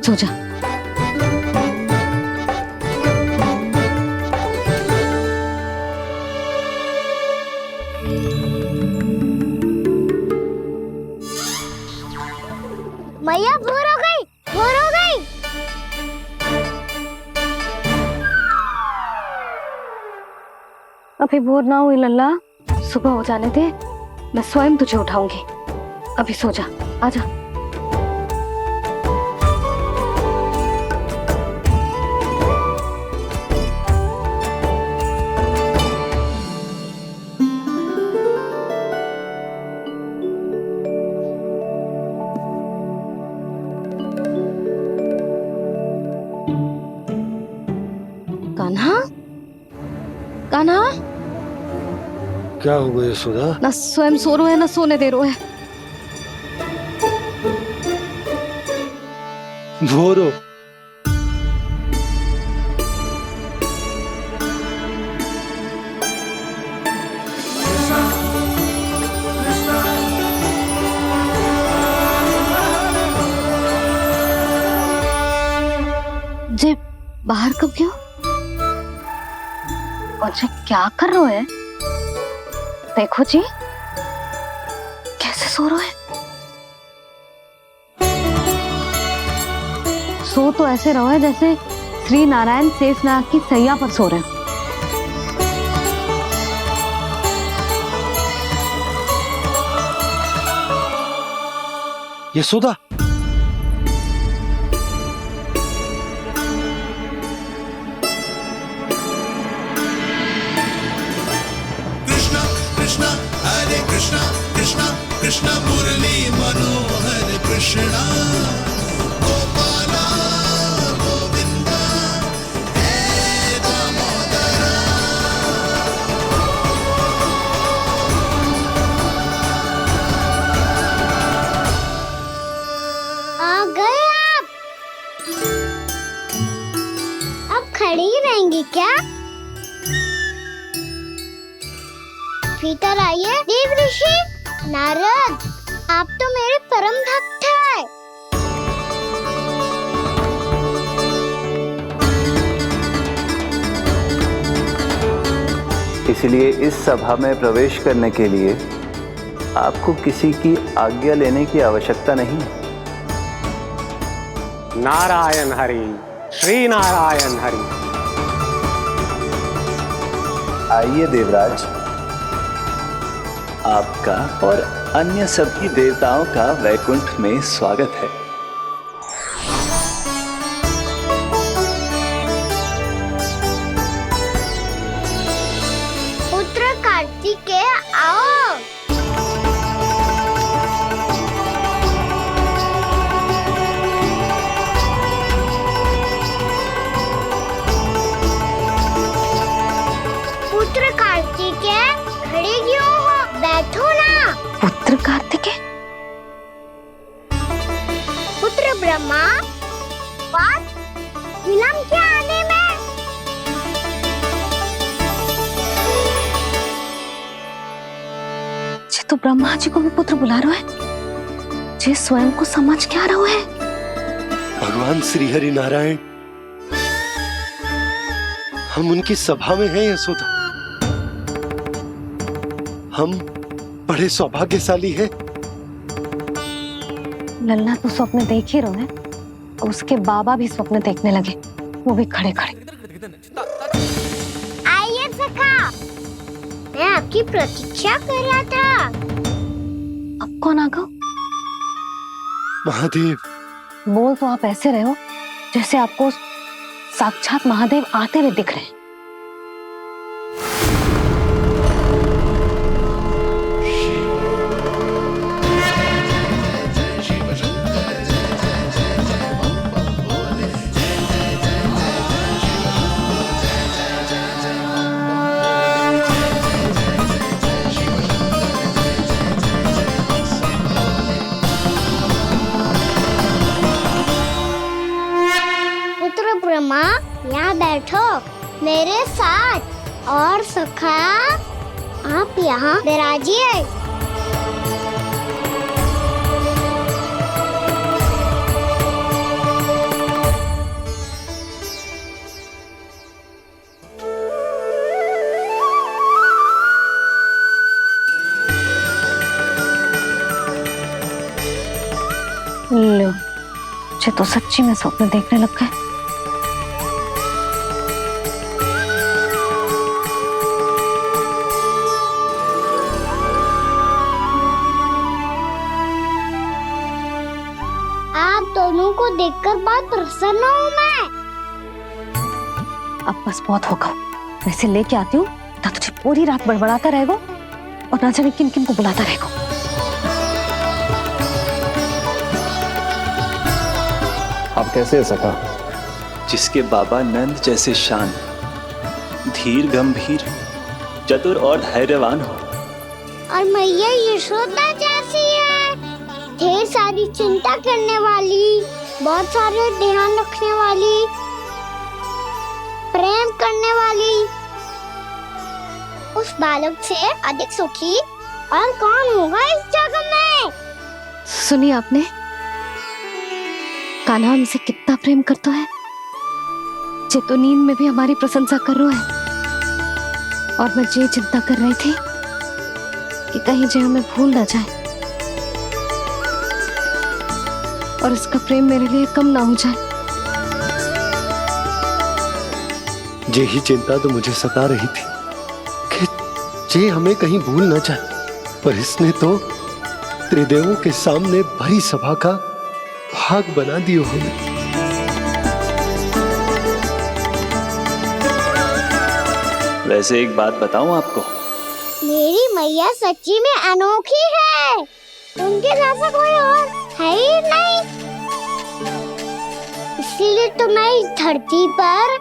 सो जा। मैया भोर हो गई, भोर हो गई। अभी भोर ना हुई लल्ला, सुबह हो जाने दे, मैं स्वयं तुझे उठाऊंगी। अभी सो जा, आजा। कान्हा, कान्हा, क्या हो गया यशोदा? ना स्वयं सो रो है ना सोने दे रो है। भोर हो। जे बाहर कब क्यों? और जे क्या कर रहे है? देखो जी, कैसे सो रहे है। सो तो ऐसे रहो है जैसे श्री नारायण शेषनाग की सैया पर सो रहे हैं। यशोदा, कृष्णा हरे कृष्णा कृष्णा कृष्णा मुरली मनोहर कृष्णा गोपाला गोविंदा हे दामोदरा। आ गए आप। अब खड़ी ही रहेंगी क्या? भीतर आइए। देव ऋषि नारद, आप तो मेरे परम भक्त हैं। इसलिए इस सभा में प्रवेश करने के लिए आपको किसी की आज्ञा लेने की आवश्यकता नहीं। नारायण हरि, श्री नारायण हरि। आइए देवराज, आपका और अन्य सभी देवताओं का वैकुंठ में स्वागत है। पुत्र कार्तिकेय आओ। पुत्र कार्तिकेय खड़े क्यों हो? बैठो ना। पुत्र कार्तिकेय, तो ब्रह्मा जी को भी पुत्र बुला रहा है, जे स्वयं को समझ क्या रहा है। भगवान श्री हरि नारायण, हम उनकी सभा में हैं यशोदा। हम बड़े सौभाग्यशाली हैं। लल्ला तो स्वप्न देख ही रहे हैं, उसके बाबा भी स्वप्न देखने लगे, वो भी खड़े खड़े। आइए सखा, मैं आपकी प्रतीक्षा कर रहा था। अब कौन आ गया? महादेव। बोल तो आप ऐसे रहे हो जैसे आपको साक्षात महादेव आते हुए दिख रहे हैं। ब्रह्मा, यहाँ बैठो मेरे साथ। और सखा, आप यहाँ विराजिए। लो, मुझे तो सच्ची में स्वप्न देखने लग गए। दोनों को देखकर बहुत प्रसन्न हूँ मैं। अब बस बहुत होगा, वैसे लेके आती हूँ तो तुझे पूरी रात बड़बड़ाता रहेगा और ना जाने किन किन को बुलाता रहेगा। आप कैसे है सखा? जिसके बाबा नंद जैसे शान, धीर गंभीर, चतुर और धैर्यवान हो, और मैया यशोदा जैसी है, ढेर सारी चिंता करने वाली, बहुत सारे ध्यान रखने वाली, प्रेम करने वाली। उस बालक से अधिक सुखी और कौन होगा इस जगत में? सुनिए आपने, कान्हा हमसे कितना प्रेम करता है, जे तो नींद में भी हमारी प्रशंसा कर रहा है। और मैं ये चिंता कर रही थी कि कहीं जे हमें भूल ना जाए और इसका प्रेम मेरे लिए कम ना हो जाए। यही चिंता तो मुझे सता रही थी कि जे हमें कहीं भूल ना जाए, पर इसने तो त्रिदेवों के सामने भरी सभा का भाग बना दियो हमें। वैसे एक बात बताऊं आपको, मेरी मैया सच्ची में अनोखी है, उनके जैसा कोई और है ही नहीं। इसीलिए तो मैं इस धरती पर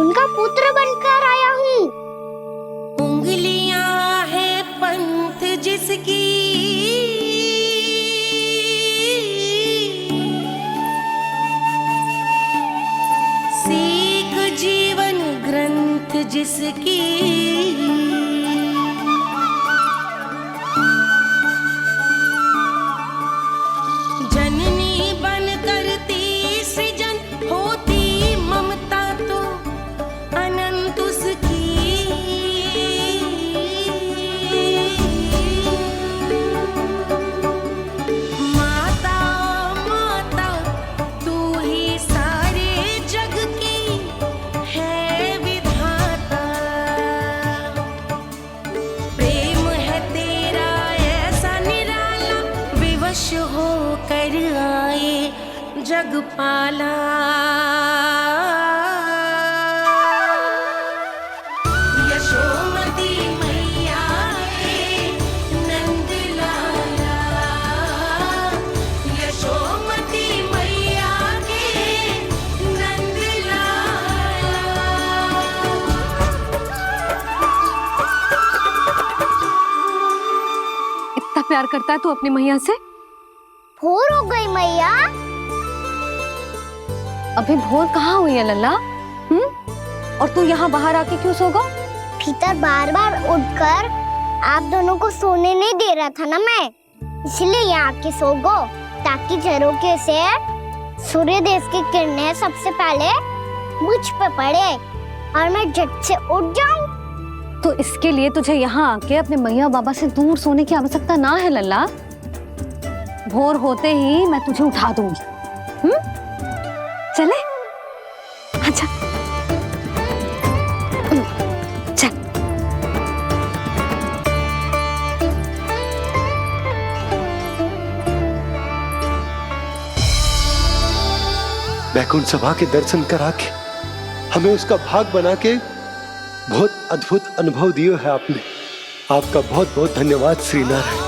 उनका पुत्र बनकर आया हूँ। उंगलियां है पंथ जिसकी, सीख जीवन ग्रंथ जिसकी, जननी बन करती सृजन होती ममता तो अनंत उसकी। माता माता तू ही सारे जग की है विधाता, प्रेम है तेरा ऐसा निराला, विवश हो कर आए जग पाला। यशोमती मैया के नंद लाला, यशोमती मैया के नंद लाला। इतना प्यार करता है तू अपनी मैया से? भोर हो गई मैया। अभी भोर कहाँ हुई है लल्ला? और तू यहाँ बाहर आके क्यों सो गया? भीतर बार बार उठकर आप दोनों को सोने नहीं दे रहा था ना मैं, इसलिए यहाँ आके सो गो, ताकि झरोके से सूर्य देव की किरणें सबसे पहले मुझ पे पड़े और मैं झट से उठ जाऊं। तो इसके लिए तुझे यहाँ आके अपने मैया बाबा से दूर सोने की आवश्यकता ना है लल्ला। भोर होते ही मैं तुझे उठा दूंगी। चले अच्छा चल। वैकुंठ सभा के दर्शन करा के हमें उसका भाग बना के बहुत अद्भुत अनुभव दिए है आपने। आपका बहुत बहुत धन्यवाद श्रीनारायण।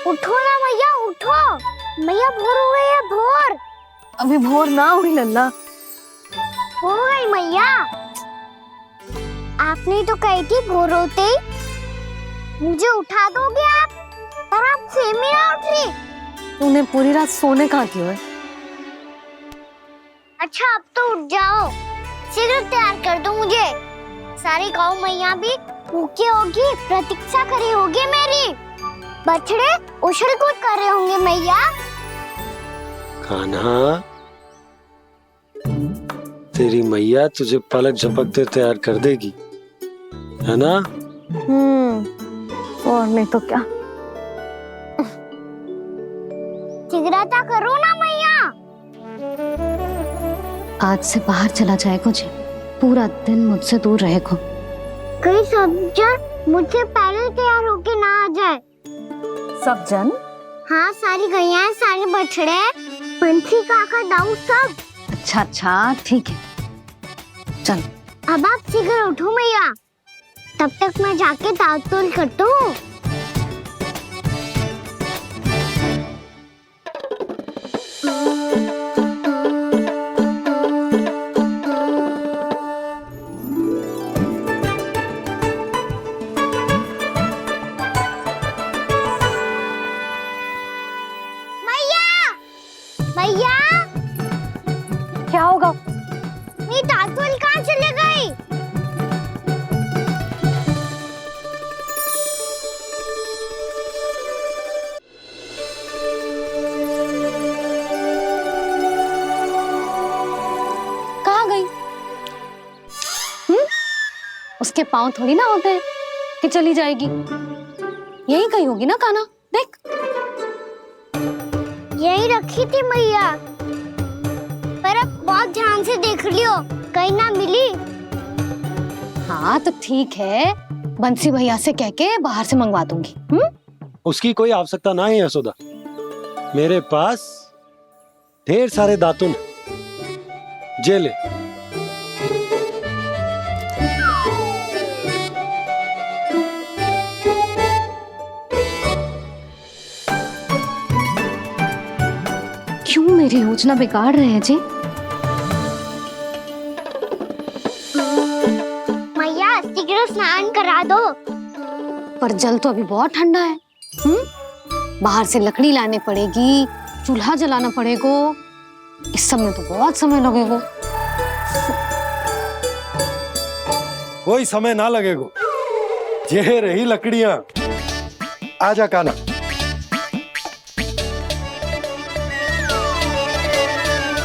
उठो ना मैया, उठो। मैया भोर हो गई है, भोर। अभी भोर ना हुई लल्ला। हो गई मैया। आपने तो कही थी भोर होते ही मुझे उठा दोगे आप, और आप फिर भी ना उठी। तूने पूरी रात सोने कहाँ की है? अच्छा अब तो उठ जाओ, शीघ्र तैयार कर दो मुझे। सारी गाँव मैया भी भूखी होगी, प्रतीक्षा करी होगी मेरी। बछड़े उछल कूद कर रहे होंगे मैया। कान्हा, तेरी मैया तुझे पलक झपकते तैयार कर देगी, है ना? और नहीं तो क्या। शीघ्रता करो ना मैया। आज से बाहर चला जाएगा जी, पूरा दिन मुझसे दूर रहेगा। कहीं सब जन मुझसे पहले तैयार होके ना आ जाए। सब जन? हाँ, सारी गैया, सारे बछड़े, पंछी, काका, दाऊ सब। अच्छा अच्छा ठीक है, चल। अब आप शीघ्र उठो मैया, तब तक मैं जाके ताल-तोल करता हूँ। मैया, क्या होगा? मेरी ताल-तोल कहाँ चले गई? कहाँ गई? उसके पाँव थोड़ी ना होते हैं कि चली जाएगी। यही कहीं होगी ना कान्हा, देख। यही रखी थी मैया, पर अब बहुत ध्यान से देख लियो, कहीं ना मिली। हाँ तो ठीक है, बंसी भैया से कह के बाहर से मंगवा दूंगी। उसकी कोई आवश्यकता ना है यशोदा, मेरे पास ढेर सारे दातुन, जे ले। क्यों मेरी योजना बिगाड़ रहे हैं जी? मैया शीघ्र स्नान करा दो। पर जल तो अभी बहुत ठंडा है। बाहर से लकड़ी लाने पड़ेगी, चूल्हा जलाना पड़ेगा। इस सब में तो बहुत समय लगेगा। कोई समय ना लगेगा, ये रही लकड़ियां। आजा कान्हा।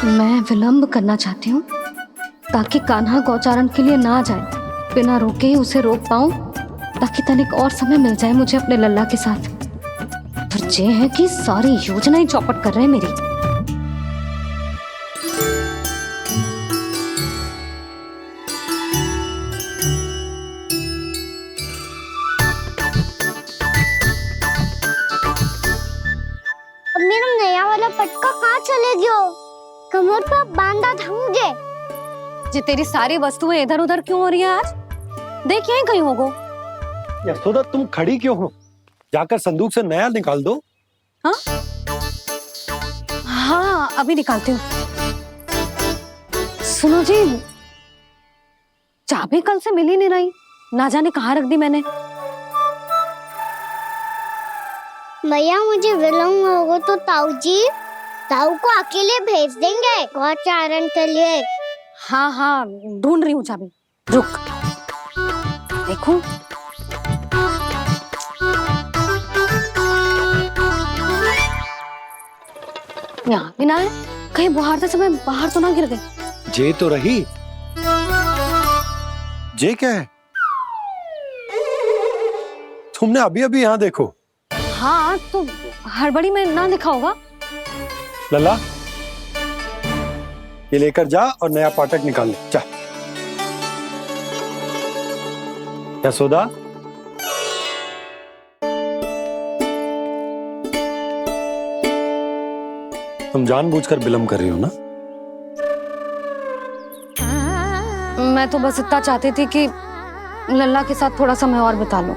मैं विलंब करना चाहती हूँ ताकि कान्हा गौचारण के लिए ना जाए। बिना रोके ही उसे रोक पाऊं, ताकि तनिक और समय मिल जाए मुझे अपने लल्ला के साथ। पर ये है कि सारी योजना ही चौपट कर रहे हैं मेरी। अब मेरा नया वाला पटका कहाँ चले गयो? कमर पर बांधा था मुझे। जी तेरी सारी वस्तुएं इधर उधर क्यों हो रही है आज? देख यहीं कहीं होगो। यशोदा तुम खड़ी क्यों हो? जाकर संदूक से नया निकाल दो। हाँ हाँ अभी निकालती हूँ। सुनो जी, चाबी कल से मिल ही नहीं रही, ना जाने कहाँ रख दी मैंने। भैया मुझे विलम्ब होगा तो ताऊ को अकेले भेज देंगे गौचारण के लिए। हाँ हाँ ढूंढ रही हूँ चाबी, रुक। देखो यहाँ भी ना है, कहीं बुहारते समय बाहर तो ना गिर गई। जे तो रही। जे क्या है? तुमने अभी अभी यहाँ देखो। हाँ तो हड़बड़ी में ना दिखा होगा। लला ये लेकर जा और नया पाठक निकाल ले जा। यशोदा तुम जानबूझकर विलम्ब कर रही हो ना? मैं तो बस इतना चाहती थी कि लल्ला के साथ थोड़ा समय और बिता लूं।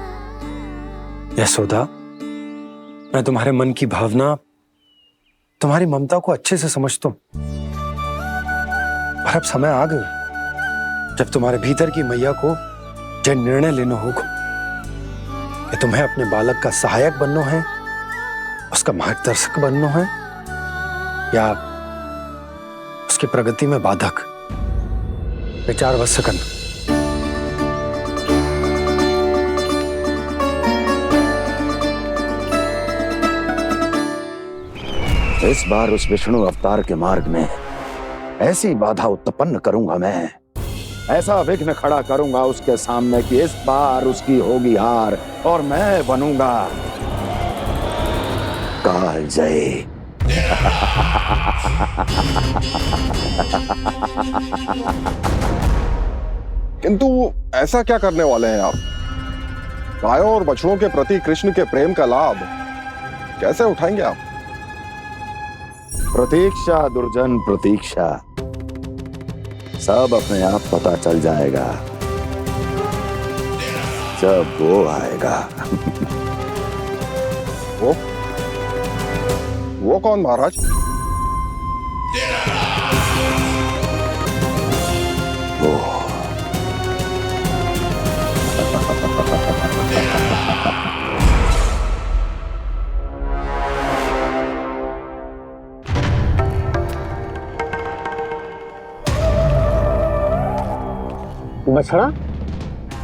यशोदा मैं तुम्हारे मन की भावना, तुम्हारी ममता को अच्छे से समझता हूं, पर अब समय आ गया जब तुम्हारे भीतर की मैया को जो निर्णय लेना होगा कि तुम्हें अपने बालक का सहायक बनना है, उसका मार्गदर्शक बनना है, या उसकी प्रगति में बाधक। विचार अवश्य करना। इस बार उस विष्णु अवतार के मार्ग में ऐसी बाधा उत्पन्न करूंगा, मैं ऐसा विघ्न खड़ा करूंगा उसके सामने कि इस बार उसकी होगी हार और मैं बनूंगा कालजयी। किंतु ऐसा क्या करने वाले हैं आप? गायों और बछड़ों के प्रति कृष्ण के प्रेम का लाभ कैसे उठाएंगे आप? प्रतीक्षा दुर्जन प्रतीक्षा, सब अपने आप पता चल जाएगा जब वो आएगा। वो कौन महाराज? वो बछड़ा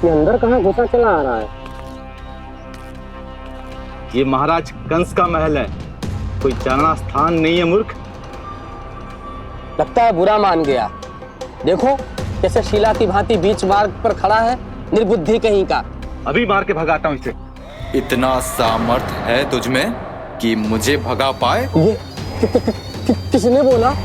ये अंदर कहाँ घुसा चला आ रहा है? ये महाराज कंस का महल है, कोई जाना स्थान नहीं है मूर्ख। लगता है बुरा मान गया। देखो कैसे शीला की भांति बीच मार्ग पर खड़ा है, निर्बुद्धि कहीं का। अभी मार के भगाता हूँ इसे। इतना सामर्थ है तुझमें कि मुझे भगा पाए? ये किसने बोला?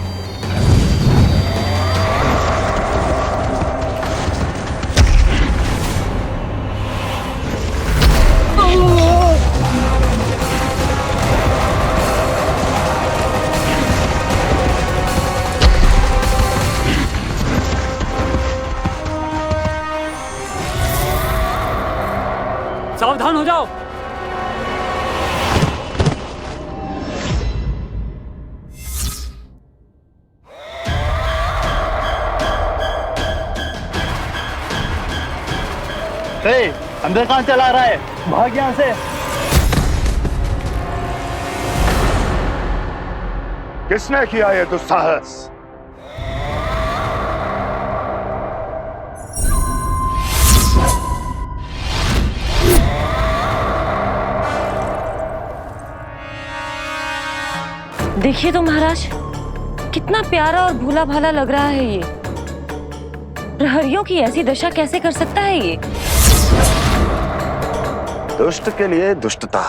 सावधान हो जाओ। अंदर कहाँ चला रहा है? भाग यहाँ से। किसने किया ये दुस्साहस? देखिए तो महाराज, कितना प्यारा और भोला भाला लग रहा है ये। प्रहरियों की ऐसी दशा कैसे कर सकता है ये? दुष्ट के लिए दुष्टता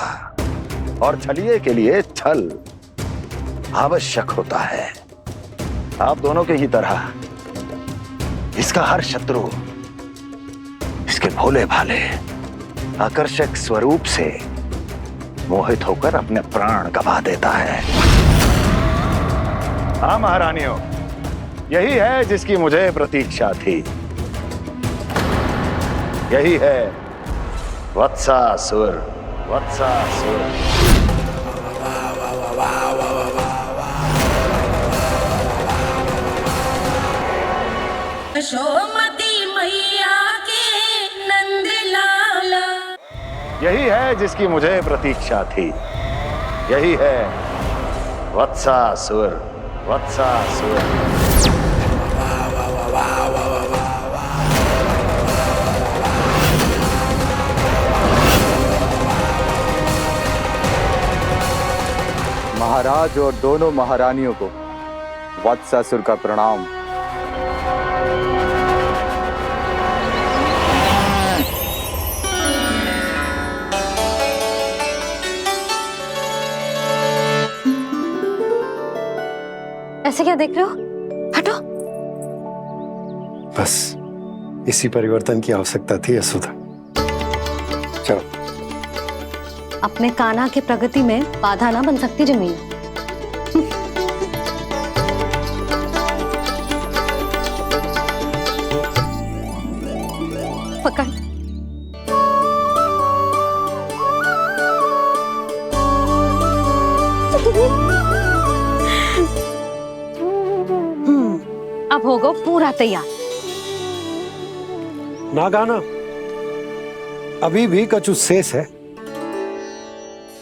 और छलिए के लिए छल आवश्यक होता है। आप दोनों के ही तरह इसका हर शत्रु इसके भोले भाले आकर्षक स्वरूप से मोहित होकर अपने प्राण गवा देता है। हाँ महारानियों, यही है जिसकी मुझे प्रतीक्षा थी। यही है वत्सासुर। वत्सासुर। यशोमती मैया के नंद लाला। यही है जिसकी मुझे प्रतीक्षा थी। यही है वत्सासुर। वत्सासुर। महाराज और दोनों महारानियों को वत्सासुर का प्रणाम। ऐसे क्या देख रहे हो? हटो। बस इसी परिवर्तन की आवश्यकता थी यशोदा। चलो। अपने कान्हा की प्रगति में बाधा ना बन सकती जमीन। पकड़। अब होगा पूरा तैयार। ना गाना, अभी भी कछु शेष है।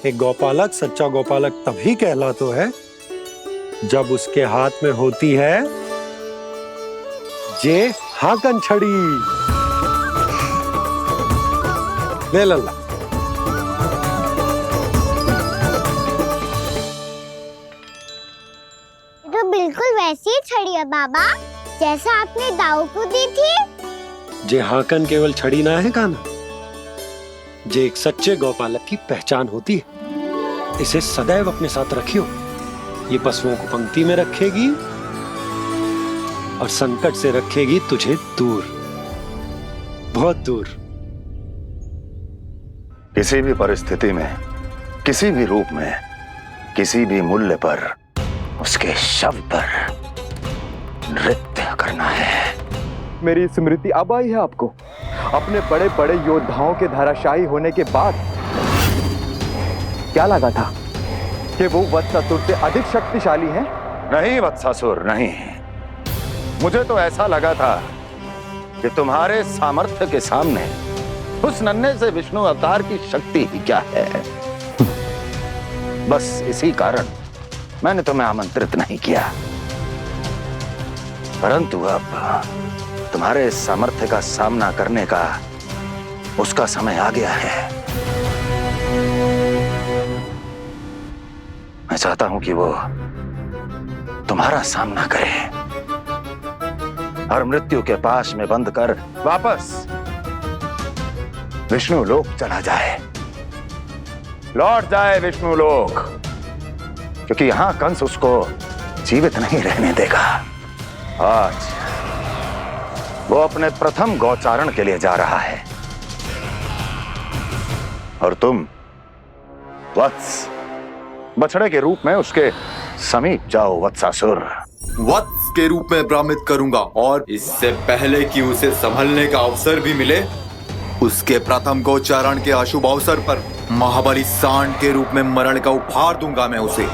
एक गौपालक सच्चा गौपालक तभी कहलाता है जब उसके हाथ में होती है जे हाकन छड़ी। ले लल्ला। तो बिल्कुल वैसी ही छड़ी है बाबा जैसा आपने दाऊ को दी थी। जे हाकन केवल छड़ी ना है कान्हा, जे एक सच्चे गौपालक की पहचान होती है। इसे सदैव अपने साथ रखियो। ये पशुओं को पंक्ति में रखेगी और संकट से रखेगी तुझे दूर, बहुत दूर। किसी भी परिस्थिति में, किसी भी रूप में, किसी भी मूल्य पर उसके शव पर नृत्य करना है। मेरी स्मृति अब आई है आपको? अपने बड़े बड़े योद्धाओं के धराशायी होने के बाद क्या लगा था कि वो वत्सासुर से अधिक शक्तिशाली हैं? नहीं वत्सासुर, नहीं। मुझे तो ऐसा लगा था कि तुम्हारे सामर्थ्य के सामने उस नन्हे से विष्णु अवतार की शक्ति ही क्या है। बस इसी कारण मैंने तुम्हें आमंत्रित नहीं किया। परंतु अब तुम्हारे सामर्थ्य का सामना करने का उसका समय आ गया है। मैं चाहता हूं कि वो तुम्हारा सामना करे और मृत्यु के पाश में बंद कर वापस विष्णु लोक चला जाए, लौट जाए विष्णु लोक, क्योंकि यहां कंस उसको जीवित नहीं रहने देगा। आज वो अपने प्रथम गौचारण के लिए जा रहा है और तुम वत्स बछड़े के रूप में उसके समीप जाओ वत्सासुर। वत्स के रूप में भ्रमित करूंगा और इससे पहले कि उसे संभलने का अवसर भी मिले, उसके प्रथम गोचारण के अशुभ अवसर पर महाबली सांड के रूप में मरण का उपहार दूंगा मैं उसे।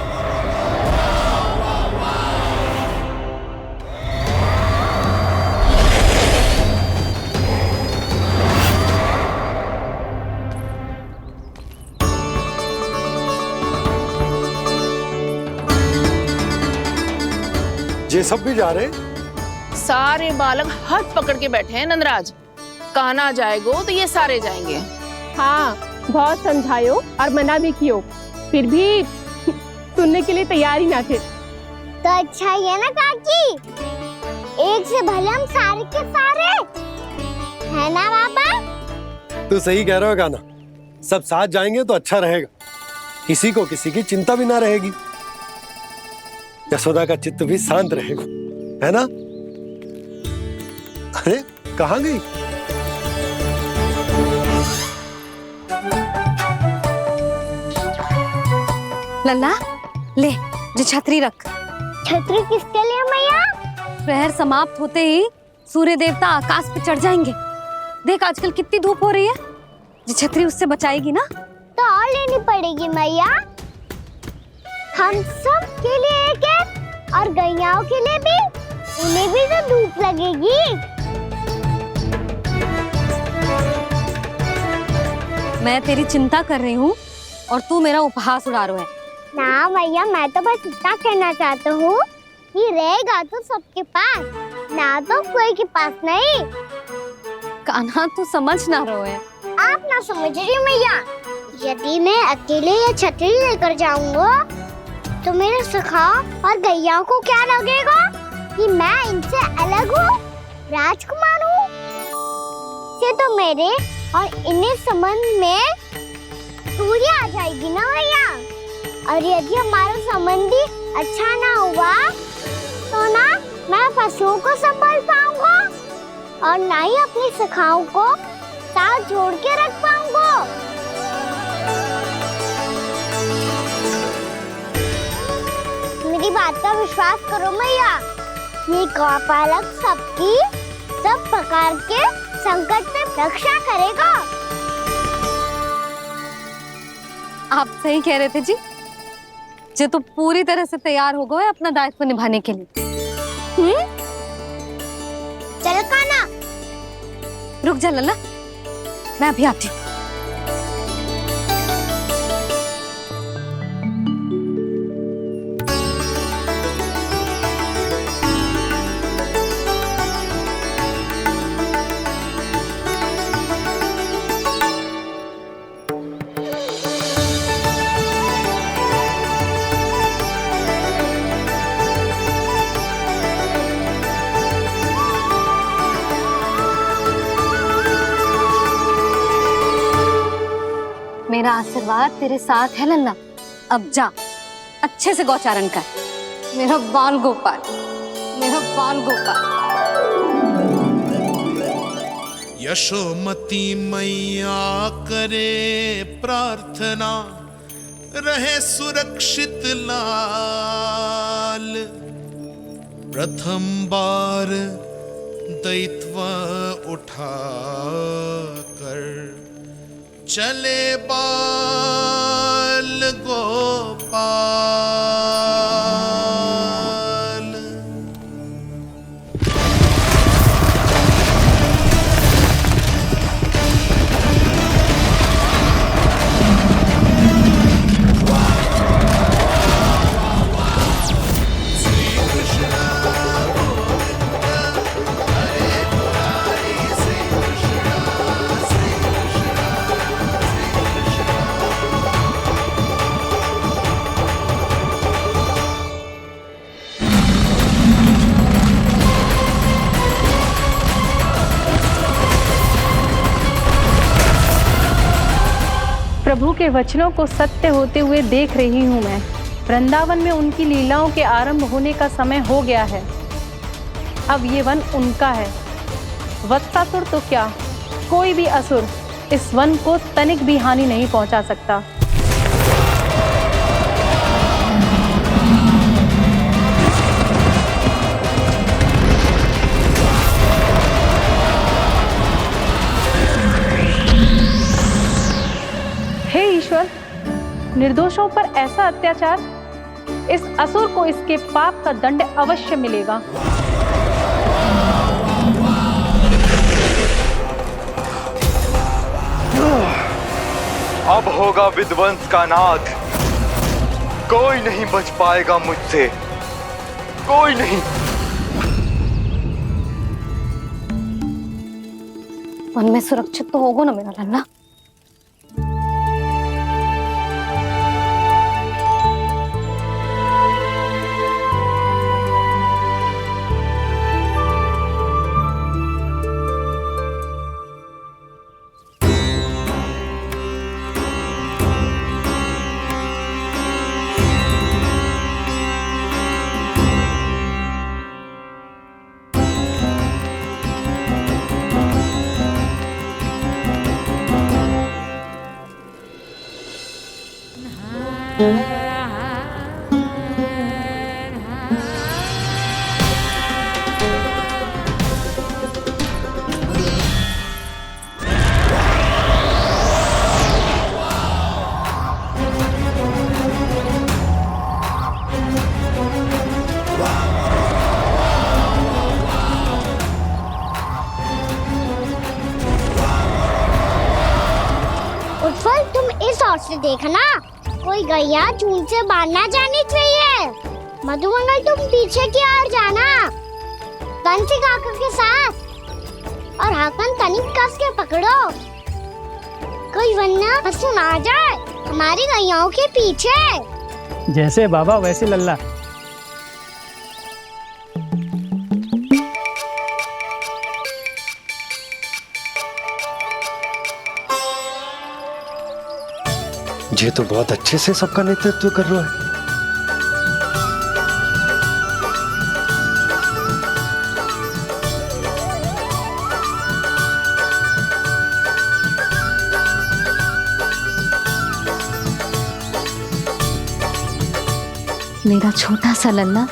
ये सब भी जा रहे? सारे बालक हाथ पकड़ के बैठे हैं नंदराज। कान्हा जाएगो तो ये सारे जाएंगे। हाँ, बहुत समझायो और मना भी कियो, फिर भी सुनने के लिए तैयार ही ना थे। तो अच्छा ही है ना काकी, एक से भले हम सारे के सारे, है ना बाबा? तू सही कह रहा है कान्हा, सब साथ जाएंगे तो अच्छा रहेगा, किसी को किसी की चिंता भी ना रहेगी, यशोदा का चित्त भी शांत रहेगा, है ना? अरे कहाँ गई? लल्ला ले, जो छतरी रख। छतरी किसके लिए मैया? प्रहर समाप्त होते ही सूर्य देवता आकाश पे चढ़ जाएंगे, देख आजकल कितनी धूप हो रही है, ये छतरी उससे बचाएगी ना। तो और लेनी पड़ेगी मैया, हम सब के लिए एक है और गैयाओं के लिए भी, उन्हें भी तो धूप लगेगी। मैं तेरी चिंता कर रही हूँ और तू मेरा उपहास उड़ा रहा है। ना भैया, मैं तो बस इतना कहना चाहता हूँ कि रहेगा तो सबके पास, ना तो कोई के पास नहीं। कान्हा तू समझ ना रहो है। आप ना समझ रही मैया, यदि मैं अकेले ये छतरी लेकर जाऊंगा तो मेरे सखा और गैयाओं को क्या लगेगा कि मैं इनसे अलग हूँ, राजकुमार हूँ। से तो मेरे और इन्हें संबंध में दूरी आ जाएगी ना भैया। और यदि हमारा संबंध ही अच्छा ना हुआ तो ना मैं पशुओं को संभाल पाऊंगा और ना ही अपनी सखाओं को साथ जोड़ के रख पाऊंगा। मेरी बात का विश्वास करो मैया, ये गौपालक सबकी सब प्रकार के संकट से रक्षा करेगा। आप सही कह रहे थे जी, जे तो पूरी तरह से तैयार हो गए अपना दायित्व निभाने के लिए। चल कान्हा, रुक जा लल्ला, मैं अभी आती हूँ। मेरा आशीर्वाद तेरे साथ है लल्ला। अब जा, अच्छे से गौचारण कर। मेरा बाल गोपाल, मेरा बाल गोपाल। यशोमती मैया करे प्रार्थना, रहे सुरक्षित लाल। प्रथम बार दैत्व उठा कर चले बाल गोपाल। प्रभु के वचनों को सत्य होते हुए देख रही हूँ मैं। वृंदावन में उनकी लीलाओं के आरंभ होने का समय हो गया है। अब ये वन उनका है। वत्सासुर तो क्या, कोई भी असुर इस वन को तनिक भी हानि नहीं पहुंचा सकता। हे ईश्वर, निर्दोषों पर ऐसा अत्याचार, इस असुर को इसके पाप का दंड अवश्य मिलेगा। अब होगा विध्वंस का नाद। कोई नहीं बच पाएगा मुझसे, कोई नहीं। वन में सुरक्षित तो होगा ना मेरा लल्ला। गौर से देखना, कोई गैया चून से बाहर ना जानी चाहिए। मधुमंगल तुम पीछे की ओर जाना, कंसी काका के साथ, और हाकन तनिक कस के पकड़ो, कोई वरना पशु ना आ जाए हमारी गैयाओं के पीछे। जैसे बाबा वैसे लल्ला। ये तो बहुत अच्छे से सबका नेतृत्व कर रहा है। मेरा छोटा सा लल्ला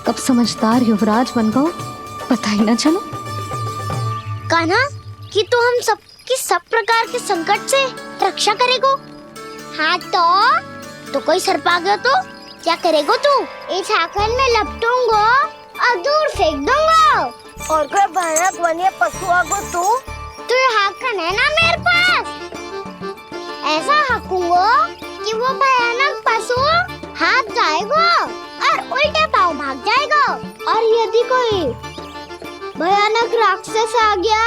कब समझदार युवराज बन गो पता ही ना चलो। कान्हा, कि तू हम सबकी सब प्रकार के संकट से रक्षा करेगो। हाँ तो कोई सर्प आ गया तो क्या करेगो तू? इस हाकन में लपटूंगा और दूर फेंक दूंगा। और कोई भयानक वन्य पशु आगो तो ये हाकन है ना मेरे पास, ऐसा हाकूंगा कि वो भयानक पशु हाथ जाएगा और उल्टे पाँव भाग जाएगा। और यदि कोई भयानक राक्षस आ गया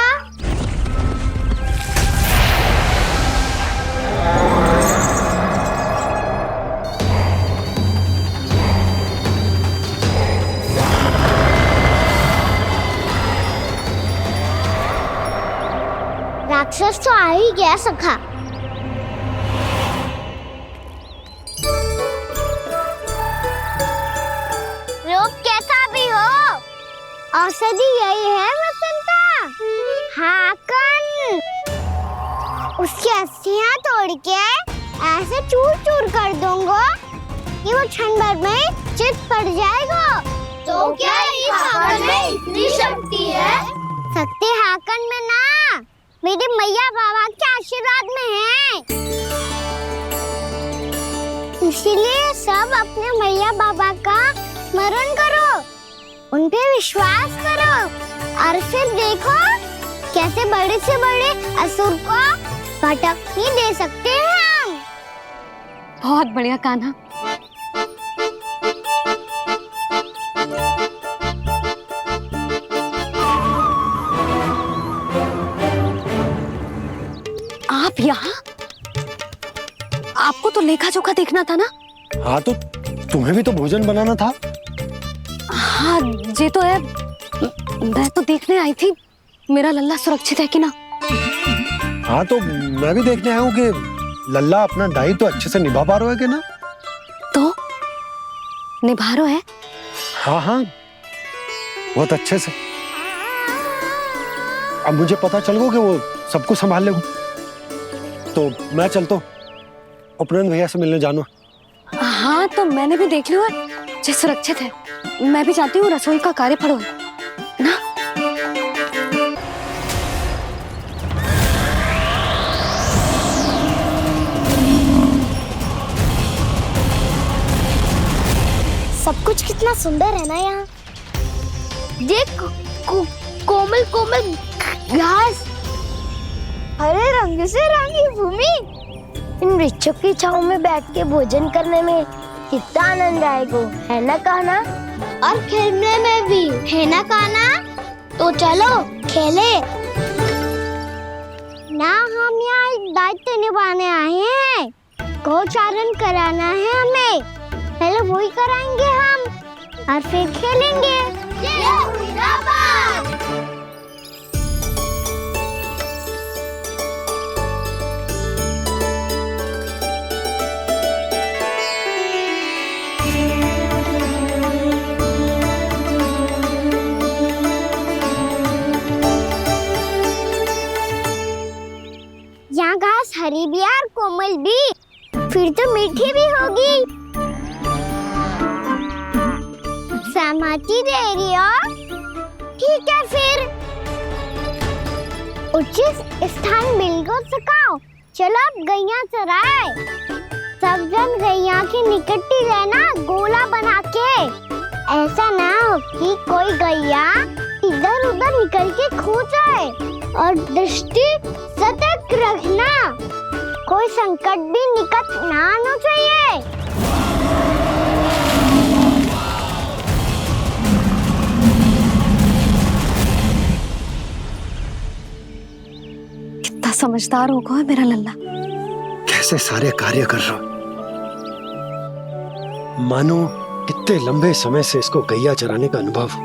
राक्षस तो आ ही गया सखा। रोग कैसा भी हो, औषधि यही है वसंता। हाकन उसकी अस्थियां तोड़ के ऐसे चूर चूर कर दूंगा कि वो क्षण भर में चित पड़ जाएगा। तो क्या इस हाकन में इतनी शक्ति है? शक्ति हाकन में ना, मेरे मैया बाबा के आशीर्वाद में है। इसीलिए सब अपने मैया बाबा का स्मरण करो, उन पे विश्वास करो, और फिर देखो कैसे बड़े से बड़े असुर को भटक ही दे सकते हैं हम। बहुत बढ़िया कान्हा। आप यहाँ? आपको तो लेखा जोखा देखना था ना? हाँ तो तुम्हें भी तो भोजन बनाना था। हाँ ये तो है, मैं तो देखने आई थी मेरा लल्ला सुरक्षित है कि ना। हाँ तो मैं भी देखने आया हूँ कि लल्ला अपना दायित्व तो अच्छे से निभा पा रहा है कि ना। तो निभा रहा है? हाँ हाँ बहुत अच्छे से। अब मुझे पता चल गया कि वो सबको संभाल लेगा। तो मैं चलता हूँ, उपनंद भैया से मिलने जानो। हाँ तो मैंने भी देख लिया जो सुरक्षित है। मैं भी चाहती हूँ रसोई का कार्य पड़ो ना। सब कुछ कितना सुंदर है ना यहाँ। देख कोमल कोमल घास, हरे रंग से रंगी भूमि, इन वृक्षों की छांव में बैठ के भोजन करने में कितना आनंद आएगा, है ना कान्हा? और खेलने में भी, है ना कान्हा? तो चलो खेले ना। हम यहाँ एक दायित्व निभाने आए हैं, गोचारण कराना है हमें। पहले वही कराएंगे हम और फिर खेलेंगे। यहाँ घास हरी भी और कोमल भी, फिर तो मीठी भी होगी। सहमति दे रही हो? ठीक है फिर उचित स्थान बिल्कुल सिखाओ। चलो अब गैया चराए। सब जन गैया के निकट ही रहना, गोला बना के। ऐसा ना हो कि कोई गैया इधर उधर निकल के खो जाए, और दृष्टि सतर्क रखना। कोई संकट भी निकट ना आना चाहिए। कितना समझदार होगा मेरा लल्ला। कैसे सारे कार्य कर रहा, मानो कितने लंबे समय से इसको गैया चराने का अनुभव हो।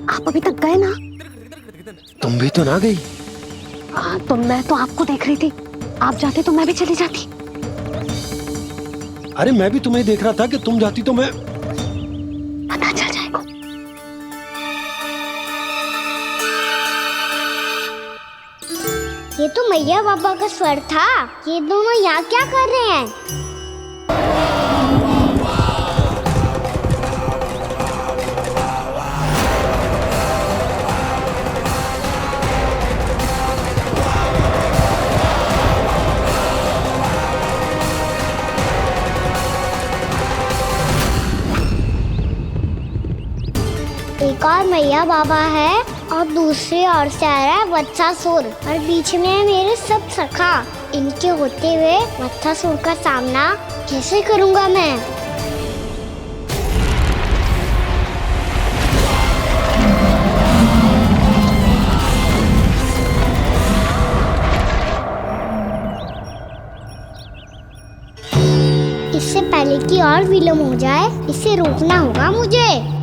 आप अभी तक गए ना? तुम भी तो ना गई। तो मैं तो आपको देख रही थी, आप जाते तो मैं भी चली जाती। अरे मैं भी तुम्हें देख रहा था कि तुम जाती तो मैं। पता चल जाएगा। ये तो मैया बाबा का स्वर था। ये दोनों यहाँ क्या कर रहे हैं? एक और मैया बाबा है और दूसरी ओर से आ रहा है वत्सासुर और बीच में है मेरे सब सखा। इनके होते हुए वत्सासुर का सामना कैसे करूंगा मैं? इससे पहले कि और विलम्ब हो जाए, इसे रोकना होगा मुझे।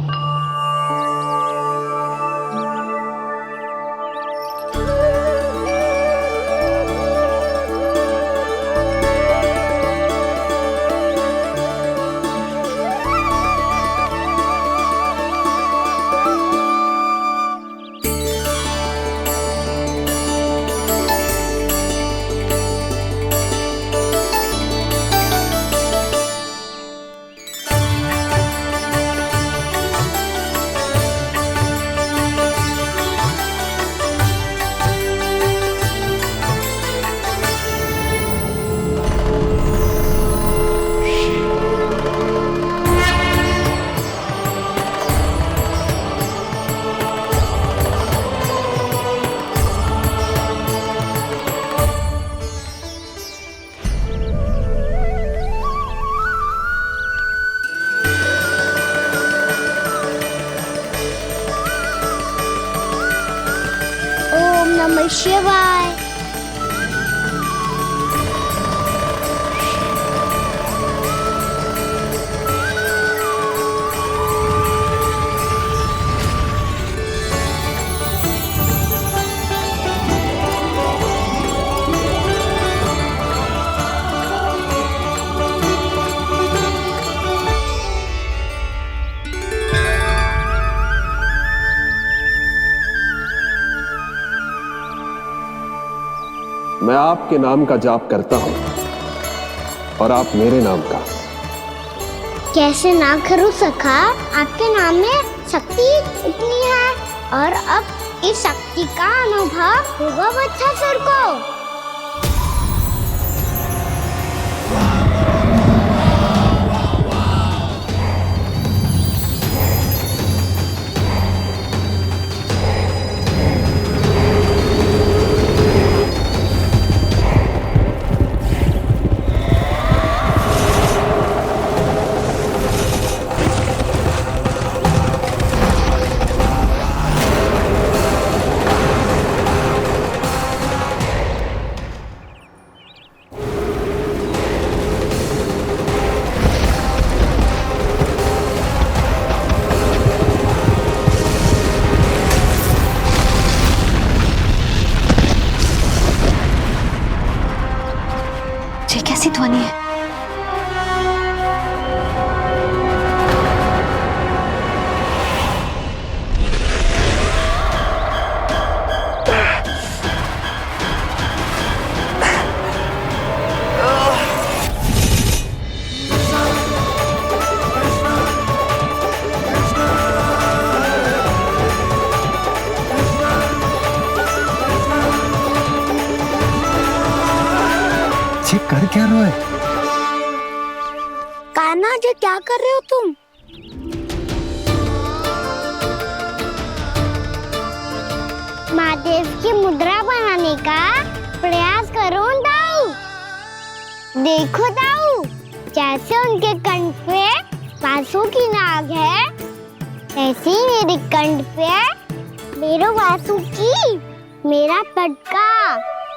नमः शिवाय। मैं आपके नाम का जाप करता हूं और आप मेरे नाम का। कैसे ना करूं सखा, आपके नाम में शक्ति इतनी है और अब इस शक्ति का अनुभव होगा वत्सासुर को। कैसी ध्वनि है? कर क्या रहे हो? कान्हा जी क्या कर रहे हो तुम? महादेव की मुद्रा बनाने का प्रयास करो दाऊ। देखो दाऊ, जैसे उनके कंठ पे वासु की नाग है, ऐसे ही मेरे कंठ पे मेरो वासु की मेरा पटका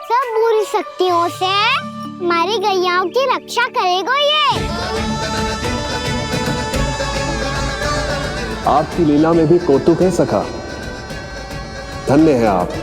सब बुरी शक्तियों से हमारी गैयाओं की रक्षा करेगा ये। आपकी लीला में भी कौतुक है सखा। धन्य है आप।